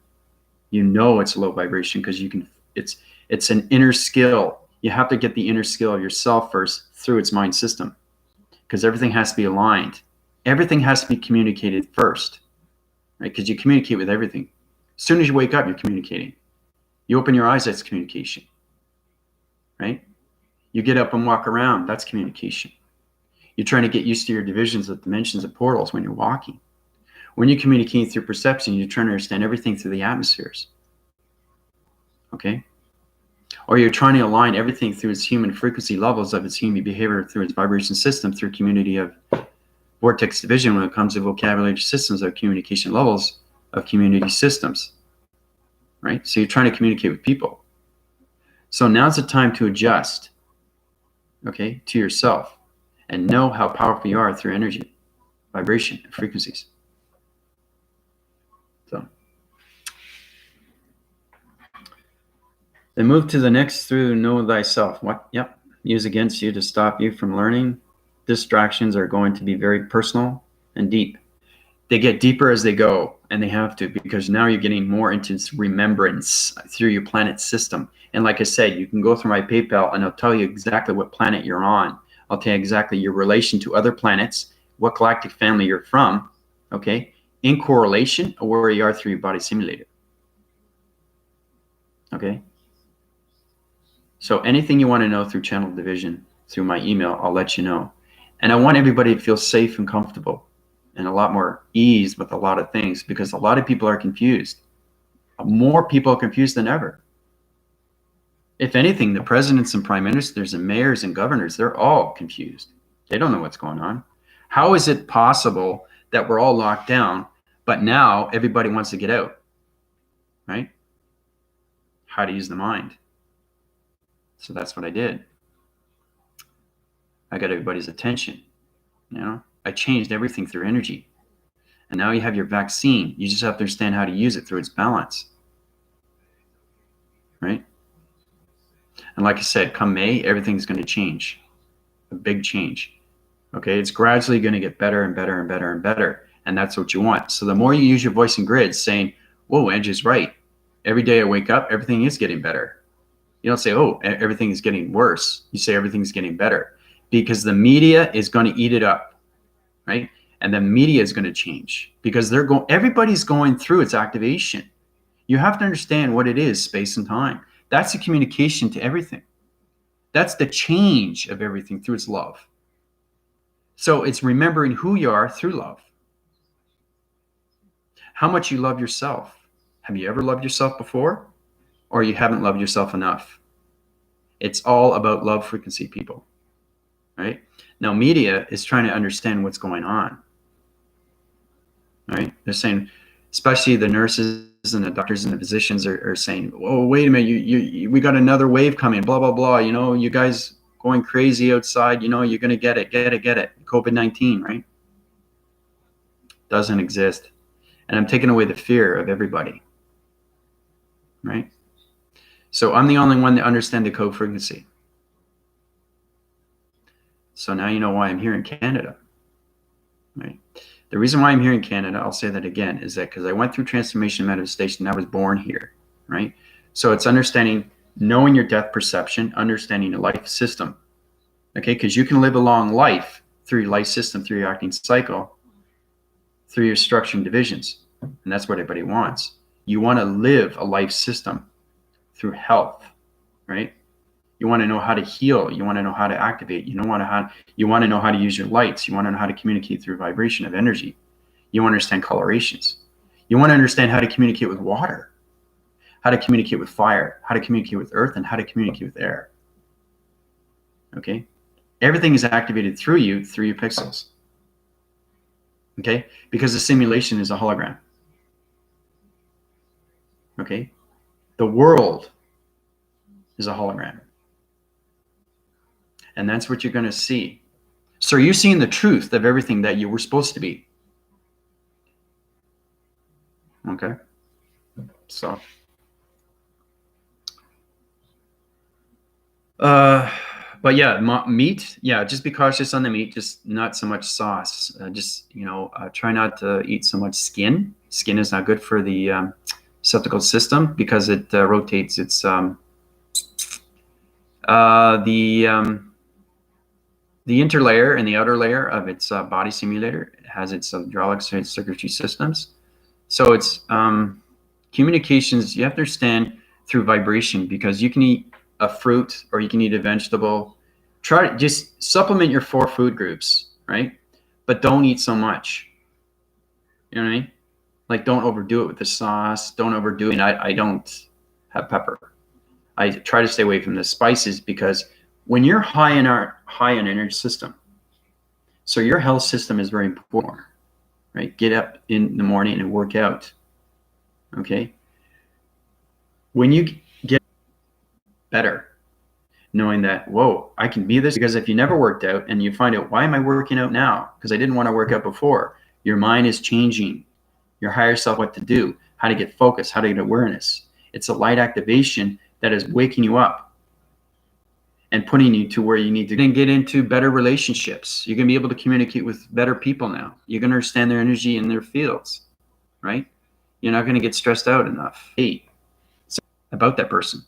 You know it's a low vibration because you can. It's an inner skill. You have to get the inner skill of yourself first through its mind system, because everything has to be aligned. Everything has to be communicated first, right? Because you communicate with everything. As soon as you wake up, you're communicating. You open your eyes, that's communication, right? You get up and walk around, that's communication. You're trying to get used to your divisions of dimensions of portals when you're walking. When you're communicating through perception, you're trying to understand everything through the atmospheres, okay? Or you're trying to align everything through its human frequency levels of its human behavior through its vibration system through community of vortex division when it comes to vocabulary systems of communication levels of community systems, right? So you're trying to communicate with people. So now's the time to adjust, okay, to yourself and know how powerful you are through energy, vibration, and frequencies. So then move to the next through know thyself. What? Yep. Use against you to stop you from learning. Distractions are going to be very personal and deep. They get deeper as they go, and they have to, because now you're getting more into remembrance through your planet system. And like I said, you can go through my PayPal and I'll tell you exactly what planet you're on. I'll tell you exactly your relation to other planets, what galactic family you're from, okay, in correlation or where you are through your body simulator. Okay. So anything you want to know through channel division, through my email, I'll let you know. And I want everybody to feel safe and comfortable and a lot more ease with a lot of things, because a lot of people are confused. More people are confused than ever. If anything, the presidents and prime ministers and mayors and governors, they're all confused. They don't know what's going on. How is it possible that we're all locked down, but now everybody wants to get out, right? How to use the mind. So that's what I did. I got everybody's attention, you know? I changed everything through energy. And now you have your vaccine. You just have to understand how to use it through its balance, right? And like I said, come May, everything's going to change. A big change. Okay, it's gradually going to get better and better and better and better. And that's what you want. So the more you use your voice and grids saying, whoa, Andrew's right. Every day I wake up, everything is getting better. You don't say, oh, everything is getting worse. You say everything's getting better, because the media is going to eat it up, right? And the media is going to change because everybody's going through its activation. You have to understand what it is, space and time. That's the communication to everything. That's the change of everything through its love. So it's remembering who you are through love. How much you love yourself. Have you ever loved yourself before? Or you haven't loved yourself enough? It's all about love frequency, people. Right? Now, media is trying to understand what's going on. Right? They're saying, especially the nurses and the doctors and the physicians are saying, oh, wait a minute, we got another wave coming, blah, blah, blah. You know, you guys going crazy outside, you know, you're going to get it. COVID-19, right? Doesn't exist. And I'm taking away the fear of everybody, right? So I'm the only one that understands the code frequency. So now you know why I'm here in Canada, right? The reason why I'm here in Canada, I'll say that again, is that because I went through transformation manifestation, I was born here, right? So it's understanding, knowing your death perception, understanding the life system, okay? Because you can live a long life through your life system, through your acting cycle, through your structure and divisions. And that's what everybody wants. You want to live a life system through health, right? You want to know how to heal. You want to know how to activate. You want to know how to use your lights. You want to know how to communicate through vibration of energy. You want to understand colorations. You want to understand how to communicate with water, how to communicate with fire, how to communicate with earth, and how to communicate with air. Okay? Everything is activated through your pixels. Okay? Because the simulation is a hologram. Okay? The world is a hologram. And that's what you're going to see. So you're seeing the truth of everything that you were supposed to be. Okay? So. But yeah, meat, yeah, just be cautious on the meat, just not so much sauce. Try not to eat so much skin. Skin is not good for the septical system because it rotates its the interlayer and the outer layer of its body simulator has its hydraulic circuitry systems. So it's communications, you have to understand through vibration, because you can eat a fruit or you can eat a vegetable. Try to just supplement your 4 food groups, right? But don't eat so much. You know what I mean? Like, don't overdo it with the sauce. Don't overdo it. And I don't have pepper. I try to stay away from the spices, because when you're high in energy system, so your health system is very important, right? Get up in the morning and work out. Okay? When you get better, knowing that, whoa, I can be this, because if you never worked out and you find out, why am I working out now? Because I didn't want to work out before. Your mind is changing. Your higher self, what to do, how to get focused, how to get awareness. It's a light activation that is waking you up and putting you to where you need to then get into better relationships. You're going to be able to communicate with better people now. You're going to understand their energy and their fields, right? You're not going to get stressed out enough about that person,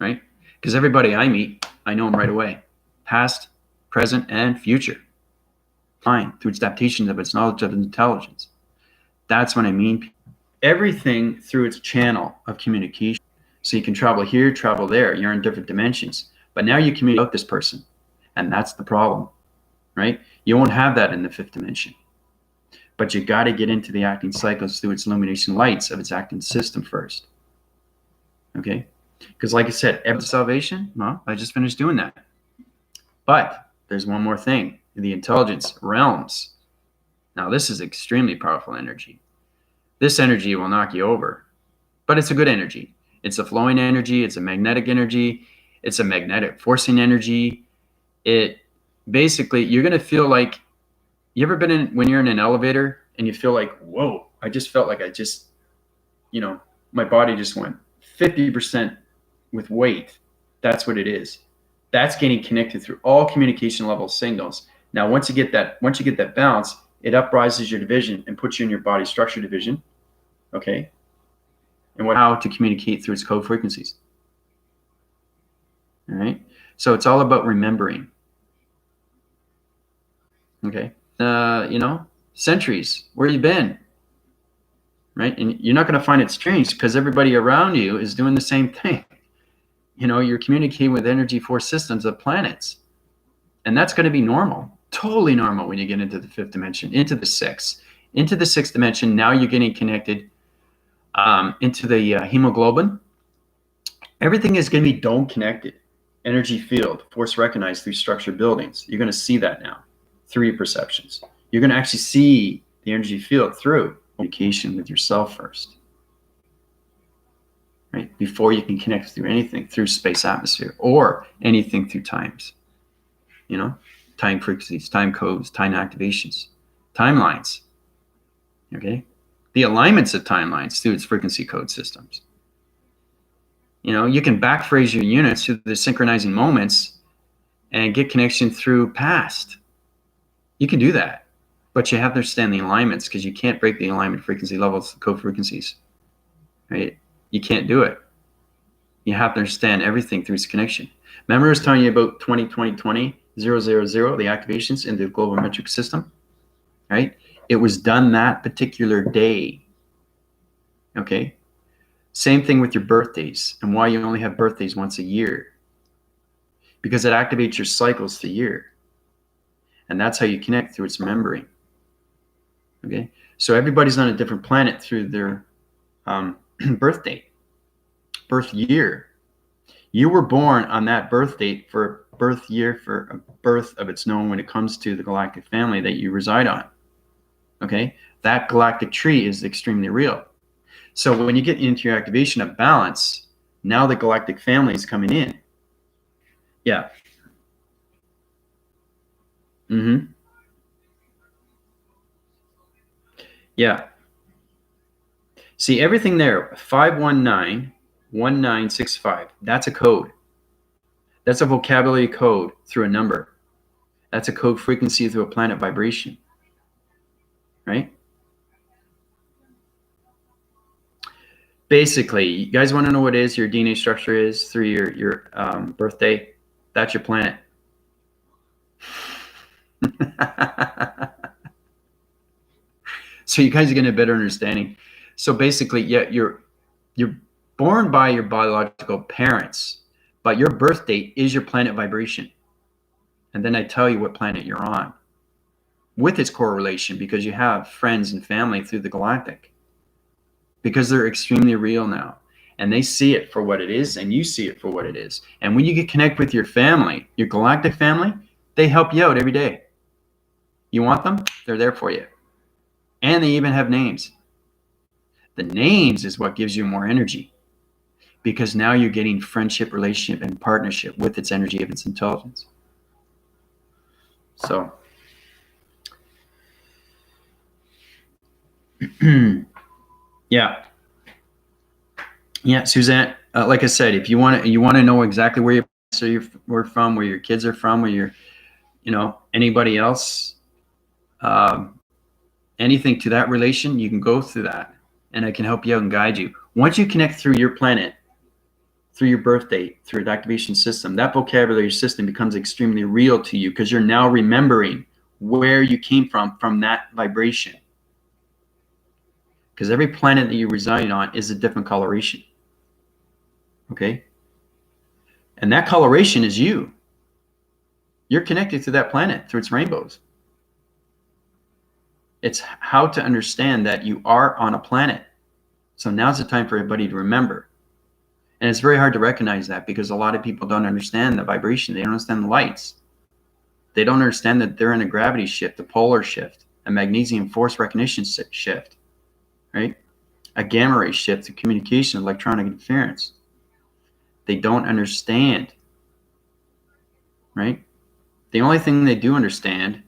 right? Because everybody I meet, I know them right away. Past, present, and future. Fine, through its adaptation of its knowledge of intelligence. That's what I mean. Everything through its channel of communication. So you can travel here, travel there. You're in different dimensions. But now you communicate with this person. And that's the problem, right? You won't have that in the 5th dimension. But you got to get into the acting cycles through its illumination lights of its acting system first. Okay? Because like I said, every salvation, well, I just finished doing that. But there's one more thing. The intelligence realms. Now, this is extremely powerful energy. This energy will knock you over. But it's a good energy. It's a flowing energy. It's a magnetic energy. It's a magnetic forcing energy. It basically, you're going to feel like, you ever been in, when you're in an elevator and you feel like, whoa, I just felt like my body just went 50% with weight. That's what it is. That's getting connected through all communication level signals. Now, once you get that balance, it uprises your division and puts you in your body structure division. Okay. And how to communicate through its code frequencies. All right. So it's all about remembering. Okay. Centuries, where you been? right? And you're not going to find it strange because everybody around you is doing the same thing. You know, you're communicating with energy force systems of planets. And that's going to be normal, totally normal when you get into the fifth dimension, into the sixth. Into the sixth dimension, now you're getting connected into the hemoglobin. Everything is going to be dome connected. Energy field, force recognized through structured buildings. You're going to see that now through your perceptions. You're going to actually see the energy field through communication with yourself first, right? Before you can connect through anything, through space atmosphere or anything through times, you know, time frequencies, time codes, time activations, timelines, okay? The alignments of timelines through its frequency code systems. You know, you can backphrase your units through the synchronizing moments and get connection through past. You can do that, but you have to understand the alignments because you can't break the alignment frequency levels, code frequencies, right? You can't do it. You have to understand everything through its connection. Remember I was telling you about 20-20-20, 000, the activations in the global metric system, right? It was done that particular day, okay? Same thing with your birthdays and why you only have birthdays once a year. Because it activates your cycles the year. And that's how you connect through its remembering. Okay? So everybody's on a different planet through their birth date, birth year. You were born on that birth date for a birth year, for a birth of its known when it comes to the galactic family that you reside on. Okay? That galactic tree is extremely real. So when you get into your activation of balance, now the galactic family is coming in. Yeah. Mm-hmm. Yeah. See, everything there, 519-1965, that's a code. That's a vocabulary code through a number. That's a code frequency through a planet vibration, right? Basically, you guys want to know what your DNA structure is through your birthday? That's your planet. So you guys are getting a better understanding. So basically, yeah, you're born by your biological parents, but your birth date is your planet vibration. And then I tell you what planet you're on with its correlation because you have friends and family through the galactic. Because they're extremely real now. And they see it for what it is, and you see it for what it is. And when you get connect with your family, your galactic family, they help you out every day. You want them? They're there for you. And they even have names. The names is what gives you more energy. Because now you're getting friendship, relationship, and partnership with its energy of its intelligence. So, yeah, Suzanne. Like I said, if you want to know exactly where you're from, where your kids are from, where you're, anybody else, anything to that relation, you can go through that, and I can help you out and guide you. Once you connect through your planet, through your birth date, through an activation system, that vocabulary system becomes extremely real to you because you're now remembering where you came from that vibration. Because every planet that you reside on is a different coloration. Okay? And that coloration is you. You're connected to that planet through its rainbows. It's how to understand that you are on a planet. So now's the time for everybody to remember. And it's very hard to recognize that because a lot of people don't understand the vibration. They don't understand the lights. They don't understand that they're in a gravity shift, a polar shift, a magnesium force recognition shift, right? A gamma ray shift to communication, electronic interference. They don't understand, right? The only thing they do understand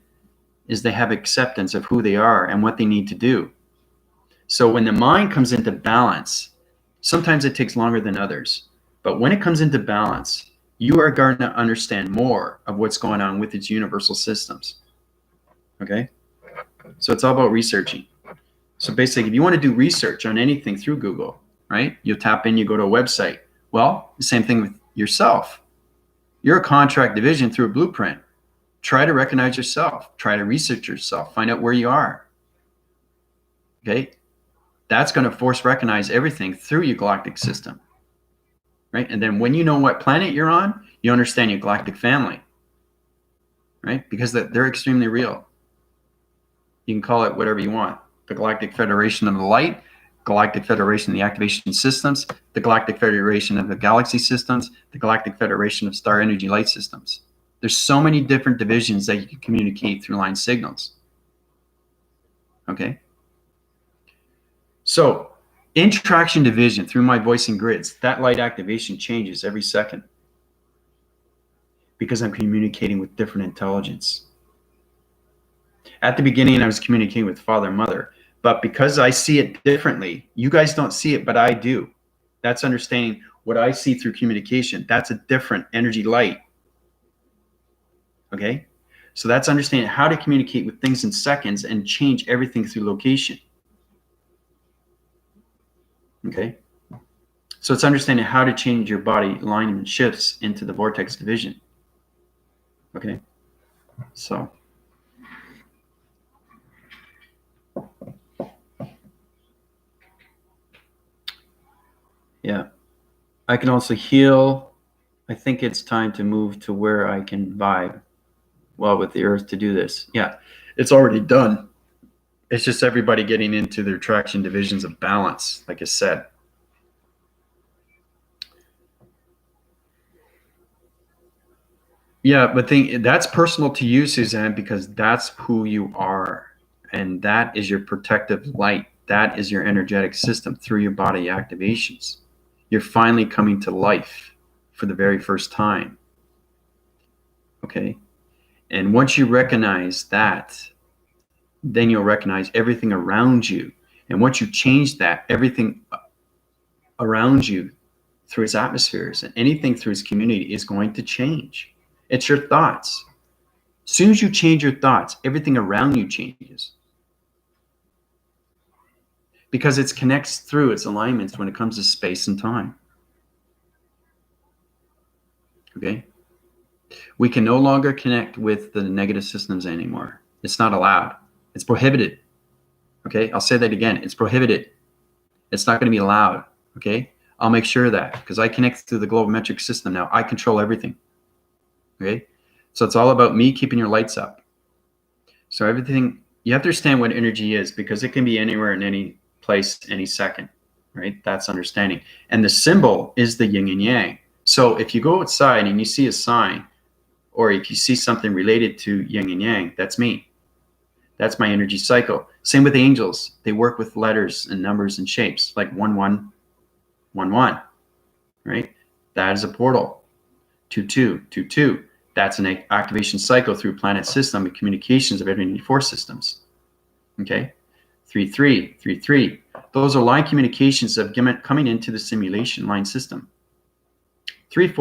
is they have acceptance of who they are and what they need to do. So when the mind comes into balance, sometimes it takes longer than others, but when it comes into balance, you are going to understand more of what's going on with its universal systems. Okay? So it's all about researching. So basically, if you want to do research on anything through Google, right? You tap in, you go to a website. Well, the same thing with yourself. You're a contract division through a blueprint. Try to recognize yourself. Try to research yourself. Find out where you are. Okay? That's going to force recognize everything through your galactic system, right? And then when you know what planet you're on, you understand your galactic family, right? Because they're extremely real. You can call it whatever you want. The Galactic Federation of the Light, Galactic Federation of the Activation Systems, the Galactic Federation of the Galaxy Systems, the Galactic Federation of Star Energy Light Systems. There's so many different divisions that you can communicate through line signals. Okay? So, interaction division through my voicing grids, that light activation changes every second because I'm communicating with different intelligence. At the beginning, I was communicating with father and mother, but because I see it differently, you guys don't see it, but I do. That's understanding what I see through communication. That's a different energy light. Okay? So that's understanding how to communicate with things in seconds and change everything through location. Okay? So it's understanding how to change your body alignment shifts into the vortex division. Okay? So yeah, I can also heal. I think it's time to move to where I can vibe well with the earth to do this. Yeah, it's already done. It's just everybody getting into their traction divisions of balance, like I said. Yeah, but that's personal to you, Suzanne, because that's who you are. And that is your protective light. That is your energetic system through your body activations. You're finally coming to life for the very first time. Okay? And once you recognize that, then you'll recognize everything around you. And once you change that, everything around you through its atmospheres and anything through its community is going to change. It's your thoughts. As soon as you change your thoughts, everything around you changes. Because it connects through its alignments when it comes to space and time. Okay? We can no longer connect with the negative systems anymore. It's not allowed. It's prohibited. Okay? I'll say that again. It's prohibited. It's not going to be allowed. Okay? I'll make sure of that because I connect through the global metric system now. I control everything. Okay? So it's all about me keeping your lights up. So everything, you have to understand what energy is because it can be anywhere in any place, any second, right? That's understanding. And the symbol is the yin and yang. So if you go outside and you see a sign, or if you see something related to yin and yang, that's me. That's my energy cycle. Same with angels. They work with letters and numbers and shapes, like 1111, right? That is a portal. 2222. That's an activation cycle through planet system and communications of every 4 systems. Okay? 3333. Those are line communications of coming into the simulation line system. 3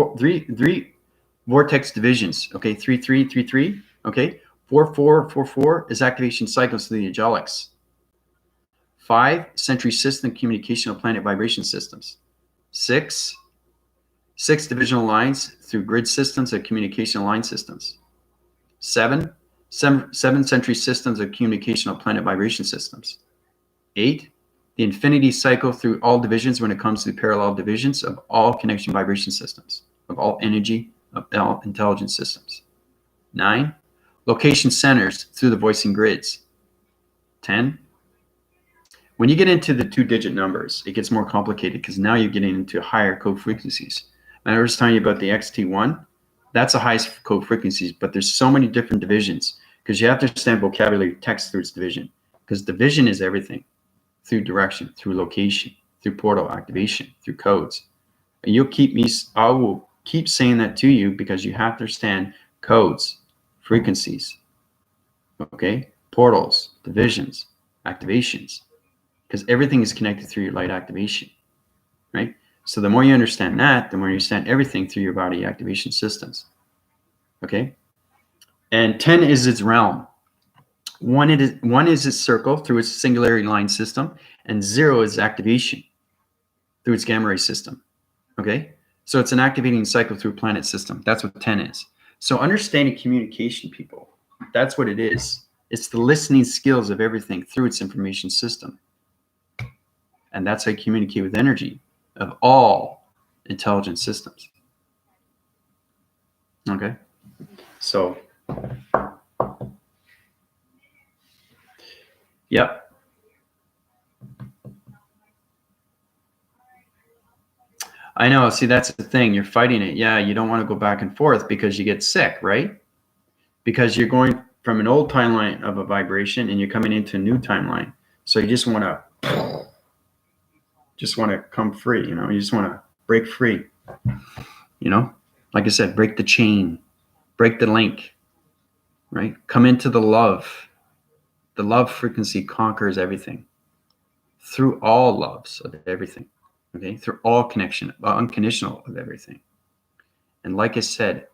vortex divisions. Okay, 3333. Okay, 4444 is activation cycles through the angelics. 5 century system communication of planet vibration systems. 6 divisional lines through grid systems of communication line systems. 7 century systems of communication of planet vibration systems. 8, the infinity cycle through all divisions when it comes to parallel divisions of all connection vibration systems, of all energy, of all intelligence systems. 9, location centers through the voicing grids. 10, when you get into the 2-digit numbers, it gets more complicated because now you're getting into higher code frequencies. And I was telling you about the XT1. That's the highest code frequencies, but there's so many different divisions because you have to understand vocabulary text through its division because division is everything through direction, through location, through portal activation, through codes. And I will keep saying that to you because you have to understand codes, frequencies, okay, portals, divisions, activations, because everything is connected through your light activation, right? So the more you understand that, the more you understand everything through your body activation systems. Okay? And 10 is its realm. 1 is its circle through its singularity line system, and 0 is activation through its gamma ray system. Okay? So it's an activating cycle through a planet system. That's what 10 is. So understanding communication, people, that's what it is. It's the listening skills of everything through its information system. And that's how you communicate with energy of all intelligent systems. Okay? So, yep. I know. See, that's the thing. You're fighting it. Yeah, you don't want to go back and forth because you get sick, right? Because you're going from an old timeline of a vibration and you're coming into a new timeline. So you just want to come free, you know, you just want to break free, you know, like I said, break the chain, break the link, right? Come into the love. The love frequency conquers everything through all loves of everything. Okay, through all connection, unconditional of everything. And like I said,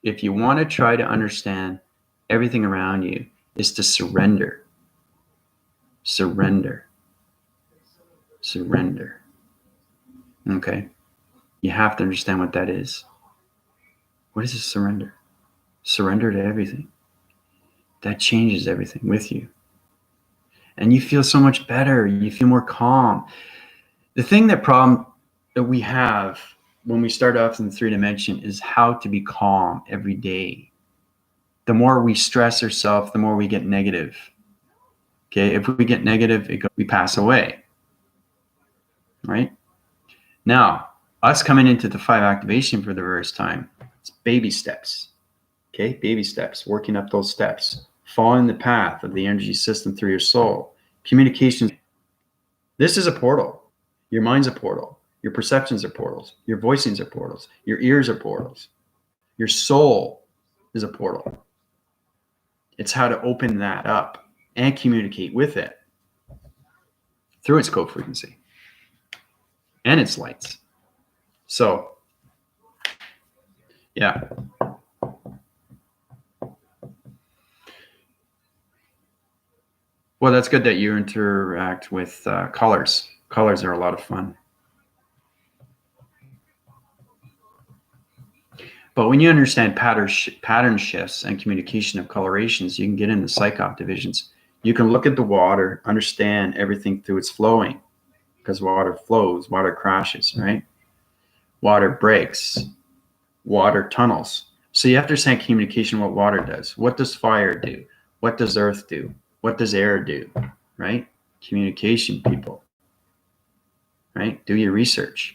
if you want to try to understand everything around you, is to surrender. Surrender. Surrender. Okay? You have to understand what that is. What is a surrender? Surrender to everything. That changes everything with you. And you feel so much better. You feel more calm. The problem that we have when we start off in the 3 dimension is how to be calm every day. The more we stress ourselves, the more we get negative. Okay, if we get negative, we pass away. Right? Now, us coming into the 5 activation for the first time, it's baby steps. Okay, baby steps, working up those steps, following the path of the energy system through your soul. Communication. This is a portal. Your mind's a portal. Your perceptions are portals. Your voicings are portals. Your ears are portals. Your soul is a portal. It's how to open that up and communicate with it through its code frequency and its lights. So, yeah. Well, that's good that you interact with colors. Colors are a lot of fun. But when you understand pattern shifts and communication of colorations, you can get into psych-op divisions. You can look at the water, understand everything through its flowing, because water flows, water crashes, right? Water breaks, water tunnels. So you have to understand communication, what water does. What does fire do? What does earth do? What does air do, right? Communication, people, right? Do your research.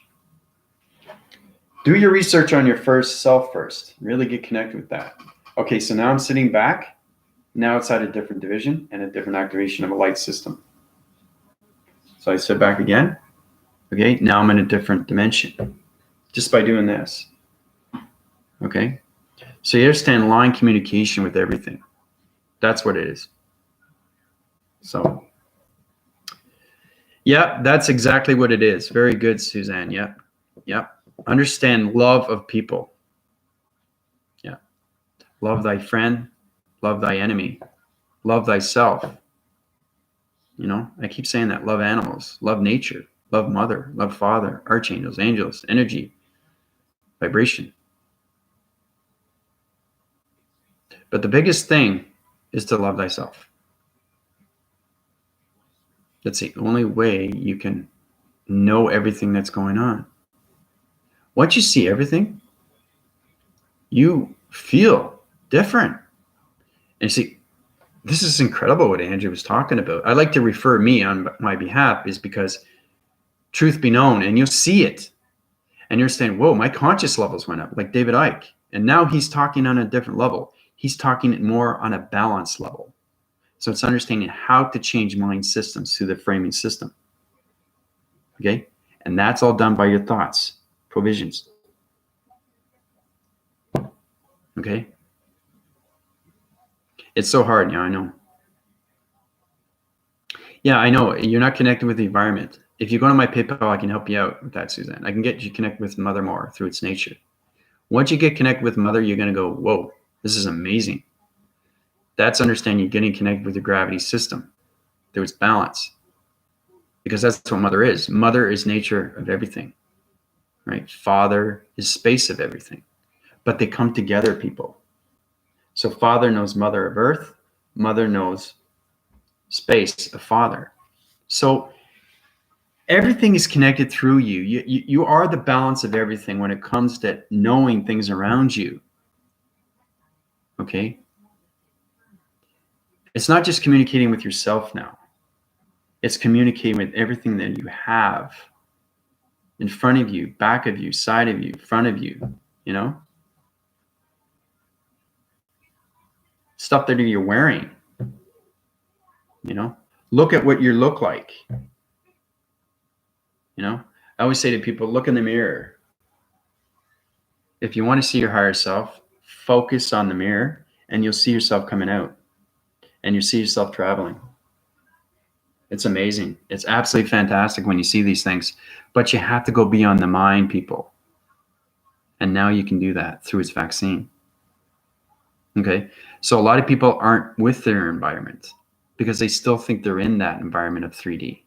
Do your research on your first self first. Really get connected with that. Okay, so now I'm sitting back. Now it's at a different division and a different activation of a light system. So I sit back again. Okay, now I'm in a different dimension just by doing this. Okay, so you understand line communication with everything. That's what it is. So, yeah, that's exactly what it is. Very good, Suzanne. Yep, yep. Understand love of people. Yeah. Love thy friend, love thy enemy, love thyself. You know, I keep saying that. Love animals, love nature, love mother, love father, archangels, angels, energy, vibration. But the biggest thing is to love thyself. That's the only way you can know everything that's going on. Once you see everything, you feel different. And see, this is incredible what Andrew was talking about. I like to refer me on my behalf is because truth be known, and you'll see it. And you're saying, whoa, my conscious levels went up, like David Icke. And now he's talking on a different level. He's talking more on a balanced level. So it's understanding how to change mind systems through the framing system. Okay? And that's all done by your thoughts, provisions. Okay? It's so hard, yeah, I know. Yeah, I know. You're not connected with the environment. If you go to my PayPal, I can help you out with that, Suzanne. I can get you connected with Mother more through its nature. Once you get connected with Mother, you're going to go, whoa, this is amazing. That's understanding you're getting connected with the gravity system through its balance. Because that's what Mother is. Mother is nature of everything, right? Father is space of everything. But they come together, people. So Father knows Mother of Earth. Mother knows space of Father. So Everything is connected through you. You are the balance of everything when it comes to knowing things around you. Okay? It's not just communicating with yourself now. It's communicating with everything that you have in front of you, back of you, side of you, front of you, you know? Stuff that you're wearing, you know? Look at what you look like. You know, I always say to people, look in the mirror. If you want to see your higher self, focus on the mirror and you'll see yourself coming out and you see yourself traveling. It's amazing. It's absolutely fantastic when you see these things, but you have to go beyond the mind, people. And now you can do that through its vaccine. Okay. So a lot of people aren't with their environment because they still think they're in that environment of 3D.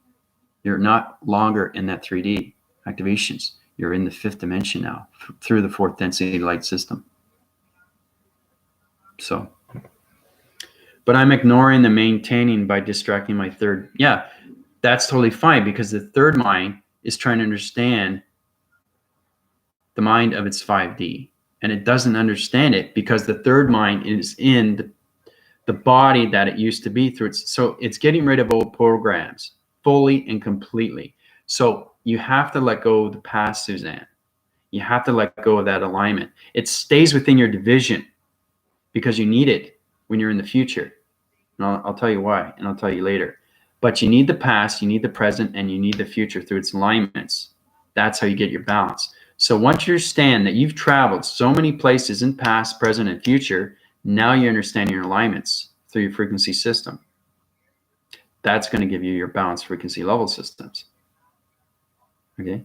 You're not longer in that 3D activations. You're in the fifth dimension now through the fourth density light system. So, but I'm ignoring the maintaining by distracting my third. Yeah, that's totally fine because the third mind is trying to understand the mind of its 5D. And it doesn't understand it because the third mind is in the body that it used to be through its. So it's getting rid of old programs fully and completely. So you have to let go of the past, Suzanne. You have to let go of that alignment. It stays within your division because you need it when you're in the future. And I'll tell you why, and I'll tell you later. But you need the past, you need the present, and you need the future through its alignments. That's how you get your balance. So once you understand that you've traveled so many places in past, present, and future, now you understand your alignments through your frequency system. That's going to give you your balanced frequency level systems. Okay?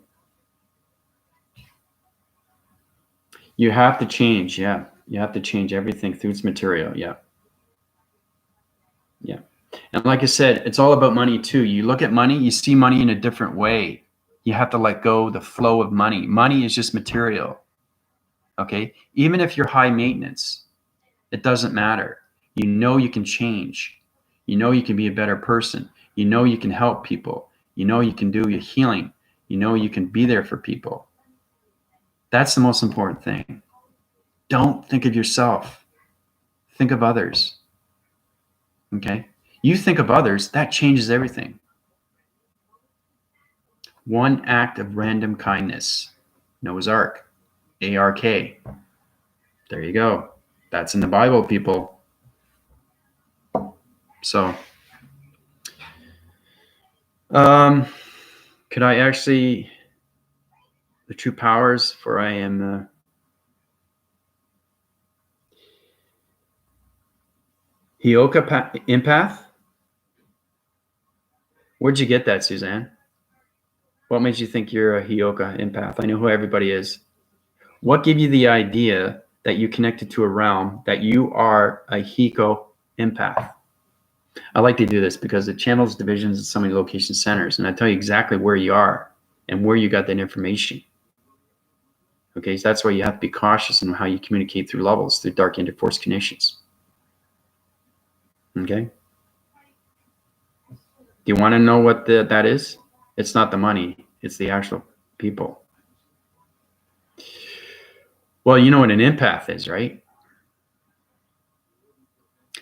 You have to change, yeah. You have to change everything through its material, yeah. Yeah. And like I said, it's all about money too. You look at money, you see money in a different way. You have to let go the flow of money. Money is just material. Okay? Even if you're high maintenance, it doesn't matter. You know you can change. You know you can be a better person. You know you can help people. You know you can do your healing. You know you can be there for people. That's the most important thing. Don't think of yourself. Think of others. Okay? You think of others, that changes everything. One act of random kindness. Noah's Ark. A-R-K. There you go. That's in the Bible, people. So, could I actually, the true powers, for I am the Hioka empath? Where'd you get that, Suzanne? What made you think you're a Hioka empath? I know who everybody is. What gave you the idea that you connected to a realm that you are a Hiko empath? I like to do this because it channels divisions at so many location centers, and I tell you exactly where you are and where you got that information. Okay, so that's why you have to be cautious in how you communicate through levels, through dark interforce connections. Okay? Do you want to know what that is? It's not the money, it's the actual people. Well, you know what an empath is, right?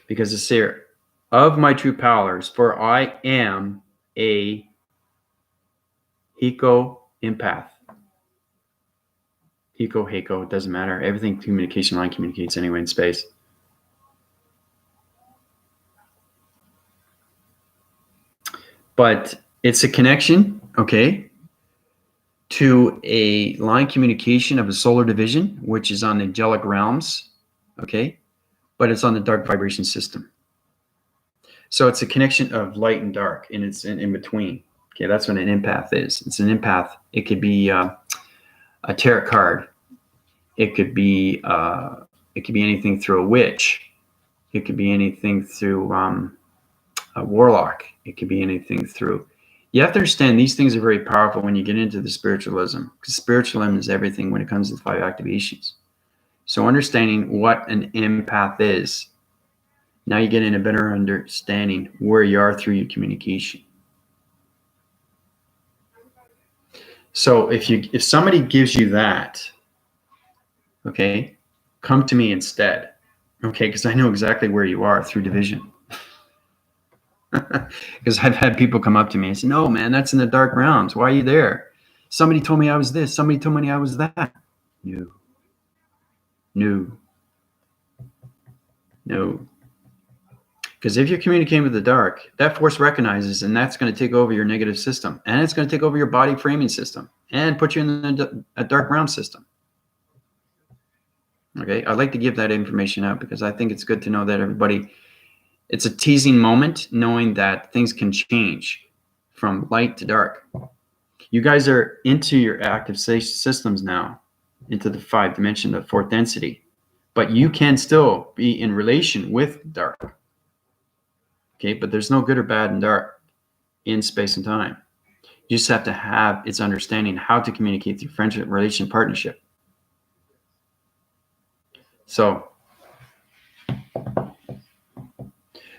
Because it's here, of my true powers, for I am a Hiko empath. Hiko, Heiko, it doesn't matter. Everything communication line communicates anyway in space. But it's a connection, okay, to a line communication of a solar division, which is on the angelic realms, okay, but it's on the dark vibration system. So it's a connection of light and dark, and it's in between. Okay, that's what an empath is. It's an empath. It could be a tarot card. It could be anything through a witch. It could be anything through a warlock. It could be anything through. You have to understand these things are very powerful when you get into the spiritualism, because spiritualism is everything when it comes to the 5 activations. So understanding what an empath is, now you get in a better understanding where you are through your communication. So if somebody gives you that, okay, come to me instead, okay, because I know exactly where you are through division. Because I've had people come up to me and say, no, man, that's in the dark realms. Why are you there? Somebody told me I was this. Somebody told me I was that. No. Because if you're communicating with the dark, that force recognizes, and that's going to take over your negative system. And it's going to take over your body framing system and put you in a dark realm system. Okay, I'd like to give that information out because I think it's good to know that everybody, it's a teasing moment knowing that things can change from light to dark. You guys are into your active systems now, into the 5th dimension, the 4th density, but you can still be in relation with dark. Okay, but there's no good or bad in dark in space and time. You just have to have its understanding how to communicate through friendship, relation, partnership. So,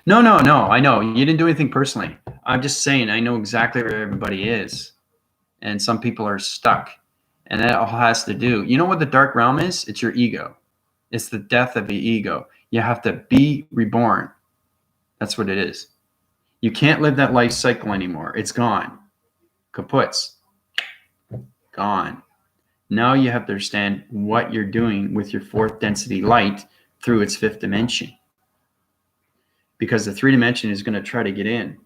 no, I know. You didn't do anything personally. I'm just saying I know exactly where everybody is. And some people are stuck. And that all has to do, you know what the dark realm is? It's your ego. It's the death of the ego. You have to be reborn. That's what it is. You can't live that life cycle anymore. It's gone. Kaputs. Gone. Now you have to understand what you're doing with your 4th density light through its 5th dimension. Because the 3 dimension is going to try to get in,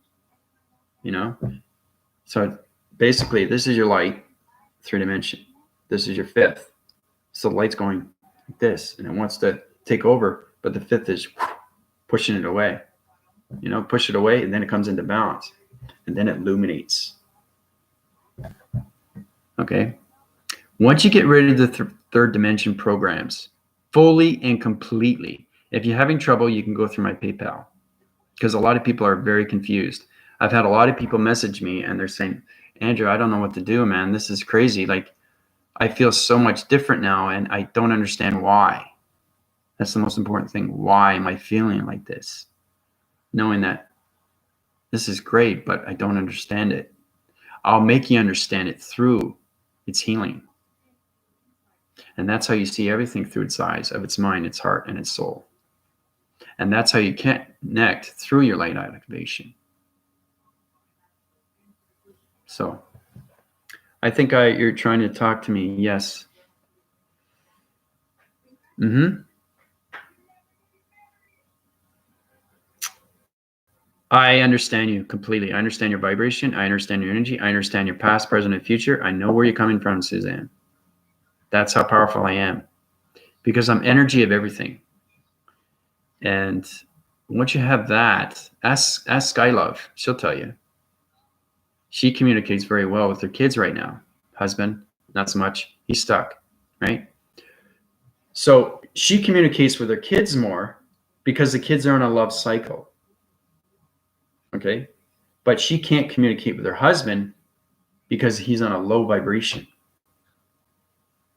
you know? So basically, this is your light, 3 dimension. This is your 5th. So the light's going like this, and it wants to take over, but the 5th is pushing it away. You know, push it away, and then it comes into balance, and then it illuminates. Okay? Once you get rid of the 3rd dimension programs, fully and completely, if you're having trouble, you can go through my PayPal. Because a lot of people are very confused. I've had a lot of people message me and they're saying, Andrew, I don't know what to do, man. This is crazy. Like, I feel so much different now and I don't understand why. That's the most important thing. Why am I feeling like this? Knowing that this is great, but I don't understand it. I'll make you understand it through its healing. And that's how you see everything through its eyes of its mind, its heart, and its soul. And that's how you connect through your light activation. So I think you're trying to talk to me. Yes. I understand you completely. I understand your vibration. I understand your energy. I understand your past, present, and future. I know where you're coming from, Suzanne. That's how powerful I am. Because I'm energy of everything. And once you have that, ask Skylove. She'll tell you. She communicates very well with her kids right now. Husband, not so much. He's stuck, right? So she communicates with her kids more because the kids are in a love cycle. Okay? But she can't communicate with her husband because he's on a low vibration.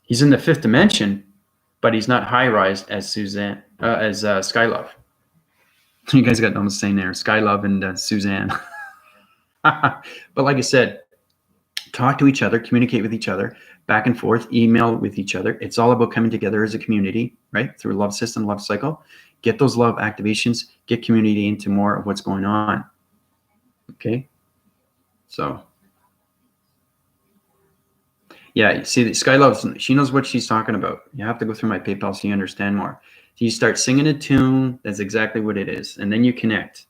He's in the 5th dimension, but he's not high-rise as Skylove. You guys got almost saying there, Skylove and Suzanne. But like I said, talk to each other, communicate with each other, back and forth, email with each other. It's all about coming together as a community, right? Through a love system, love cycle. Get those love activations, get community into more of what's going on. Okay? So, yeah, you see, Skylove, she knows what she's talking about. You have to go through my PayPal so you understand more. So you start singing a tune, that's exactly what it is. And then you connect.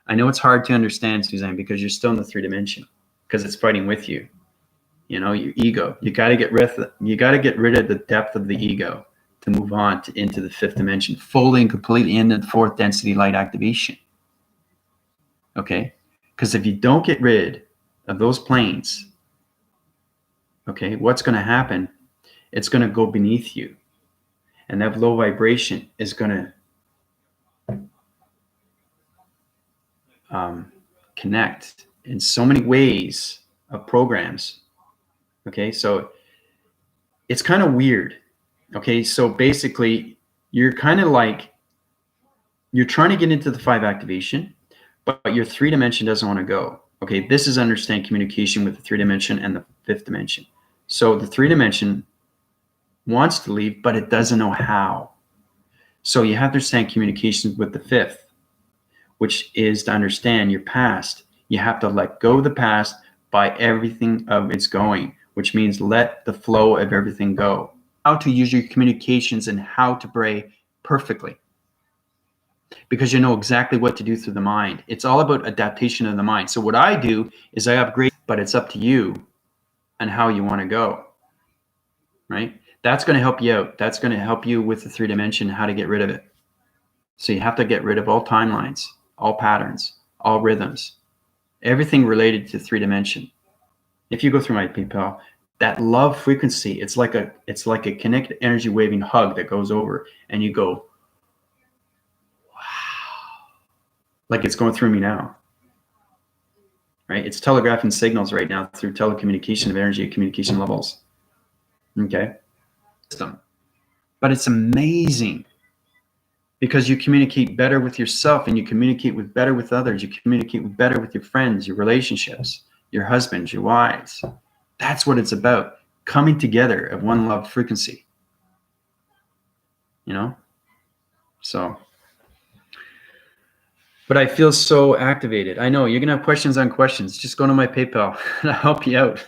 I know it's hard to understand, Suzanne, because you're still in the 3 dimension, because it's fighting with you. You know, your ego. You got to get rid of the depth of the ego to move on into the 5th dimension, fully and completely into the 4th density light activation. Okay? Because if you don't get rid of those planes, okay, what's going to happen? It's going to go beneath you. And that low vibration is going to connect in so many ways of programs. Okay, so it's kind of weird. Okay, so basically you're kind of like, you're trying to get into the 5 activation, but your 3 dimension doesn't want to go. Okay, this is understand communication with the 3 dimension and the 5th dimension. So the 3 dimension wants to leave, but it doesn't know how. So you have to understand communication with the 5th, which is to understand your past. You have to let go of the past by everything of its going, which means let the flow of everything go. How to use your communications and how to pray perfectly, because you know exactly what to do through the mind. It's all about adaptation of the mind. So what I do is I upgrade, but it's up to you and how you want to go, right? That's going to help you out. That's going to help you with the 3 dimension, how to get rid of it. So you have to get rid of all timelines, all patterns, all rhythms, everything related to 3 dimension. If you go through my PayPal, that love frequency, it's like a connected energy waving hug that goes over, and you go, wow, like it's going through me now, right? It's telegraphing signals right now through telecommunication of energy at communication levels. Okay. But it's amazing because you communicate better with yourself, and you communicate better with others. You communicate better with your friends, your relationships, your husbands, your wives. That's what it's about. Coming together at one love frequency. You know? So, but I feel so activated. I know you're going to have questions on questions. Just go to my PayPal and I'll help you out.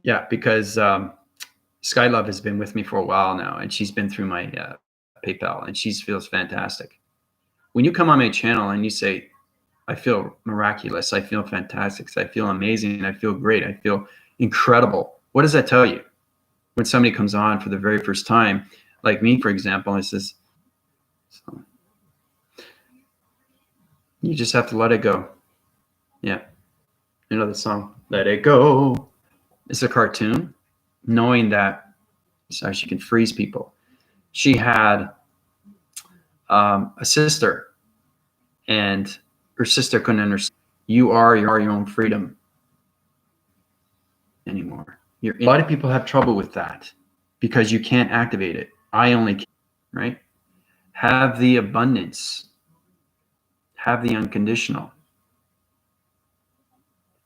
Yeah, because Skylove has been with me for a while now, and she's been through my PayPal, and she feels fantastic. When you come on my channel and you say, I feel miraculous, I feel fantastic, I feel amazing, I feel great, I feel incredible, what does that tell you? When somebody comes on for the very first time, like me, for example, and says, so, you just have to let it go. Yeah. You know the song, Let It Go. It's a cartoon, knowing that so she can freeze people. She had a sister, and her sister couldn't understand. You are your own freedom anymore. A lot of people have trouble with that because you can't activate it. I only can, right? Have the abundance. Have the unconditional.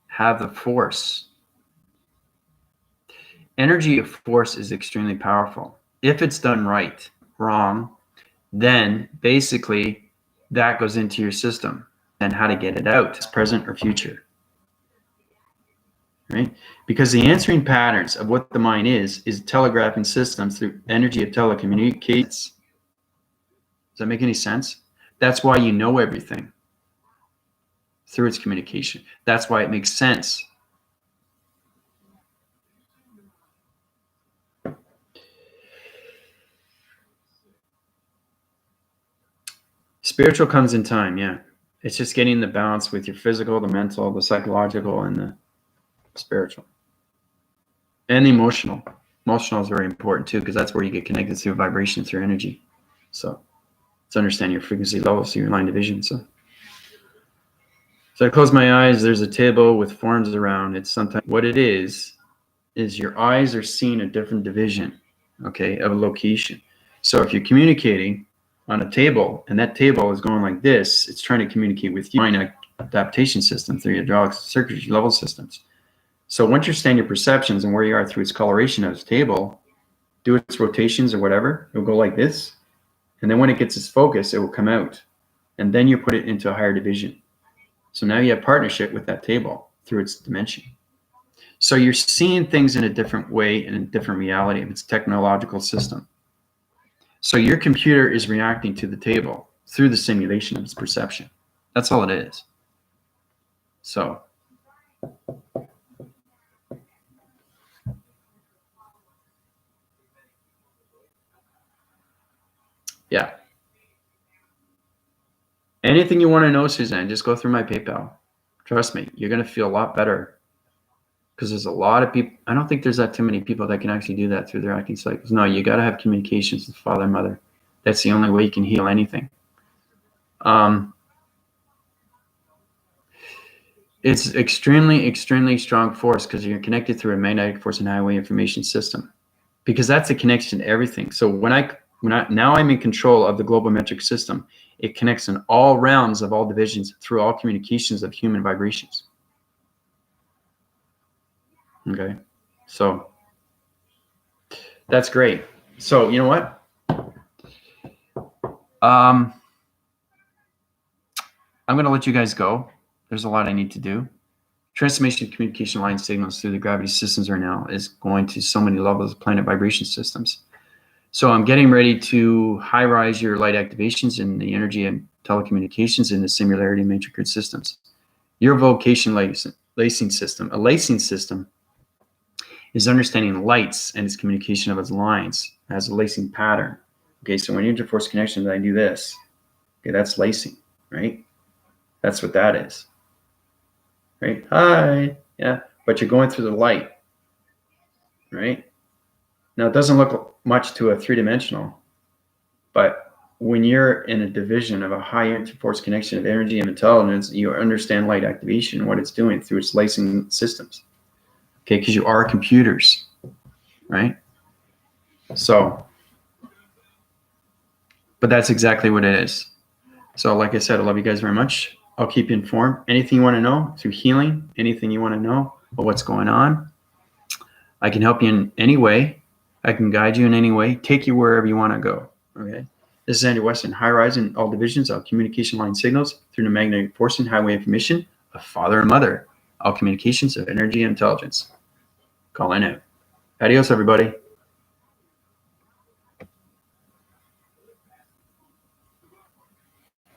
Have the force. Energy of force is extremely powerful. If it's done right, wrong, then basically that goes into your system. And how to get it out, present or future. Right? Because the answering patterns of what the mind is telegraphing systems through energy of telecommunications. Does that make any sense? That's why you know everything through its communication. That's why it makes sense. Spiritual comes in time, yeah. It's just getting the balance with your physical, the mental, the psychological, and the spiritual. And the emotional. Emotional is very important too, because that's where you get connected through vibration, through energy. So it's understanding your frequency levels, so your line of vision. So I close my eyes, there's a table with forms around. It's sometimes what it is your eyes are seeing a different division, okay, of a location. So if you're communicating on a table and that table is going like this, it's trying to communicate with you, mind adaptation system through your hydraulic circuitry level systems. So once you understand your perceptions and where you are through its coloration of its table, do its rotations or whatever, it will go like this. And then when it gets its focus, it will come out. And then you put it into a higher division. So now you have partnership with that table through its dimension. So you're seeing things in a different way and a different reality of its technological system. So your computer is reacting to the table through the simulation of its perception. That's all it is. So yeah. Anything you want to know, Suzanne, just go through my PayPal. Trust me, you're going to feel a lot better, because there's a lot of people. I don't think there's that too many people that can actually do that through their acting cycles. No, you got to have communications with father and mother. That's the only way you can heal anything. It's extremely, extremely strong force because you're connected through a magnetic force and highway information system, because that's the connection to everything. So when I Now I'm in control of the global metric system. It connects in all realms of all divisions through all communications of human vibrations. Okay, so that's great. So you know what? I'm going to let you guys go. There's a lot I need to do. Transformation of communication line signals through the gravity systems right now is going to so many levels of planet vibration systems. So I'm getting ready to high-rise your light activations in the energy and telecommunications in the similarity matrix grid systems. Your vocation lacing system. A lacing system is understanding lights and its communication of its lines as a lacing pattern. Okay, so when you interforce connections, I do this. Okay, that's lacing, right? That's what that is. Right? Hi. Yeah, but you're going through the light, right? Now, it doesn't look much to a three-dimensional, but when you're in a division of a high interforce connection of energy and intelligence, you understand light activation and what it's doing through its lacing systems. Okay, because you are computers, right? So, but that's exactly what it is. So, like I said, I love you guys very much. I'll keep you informed. Anything you want to know through healing, anything you want to know about what's going on, I can help you in any way. I can guide you in any way, take you wherever you want to go. Okay. This is Andy Weston, high rise in all divisions of communication line signals through the magnetic force and highway information of father and mother, all communications of energy and intelligence. Call in out. Adios, everybody.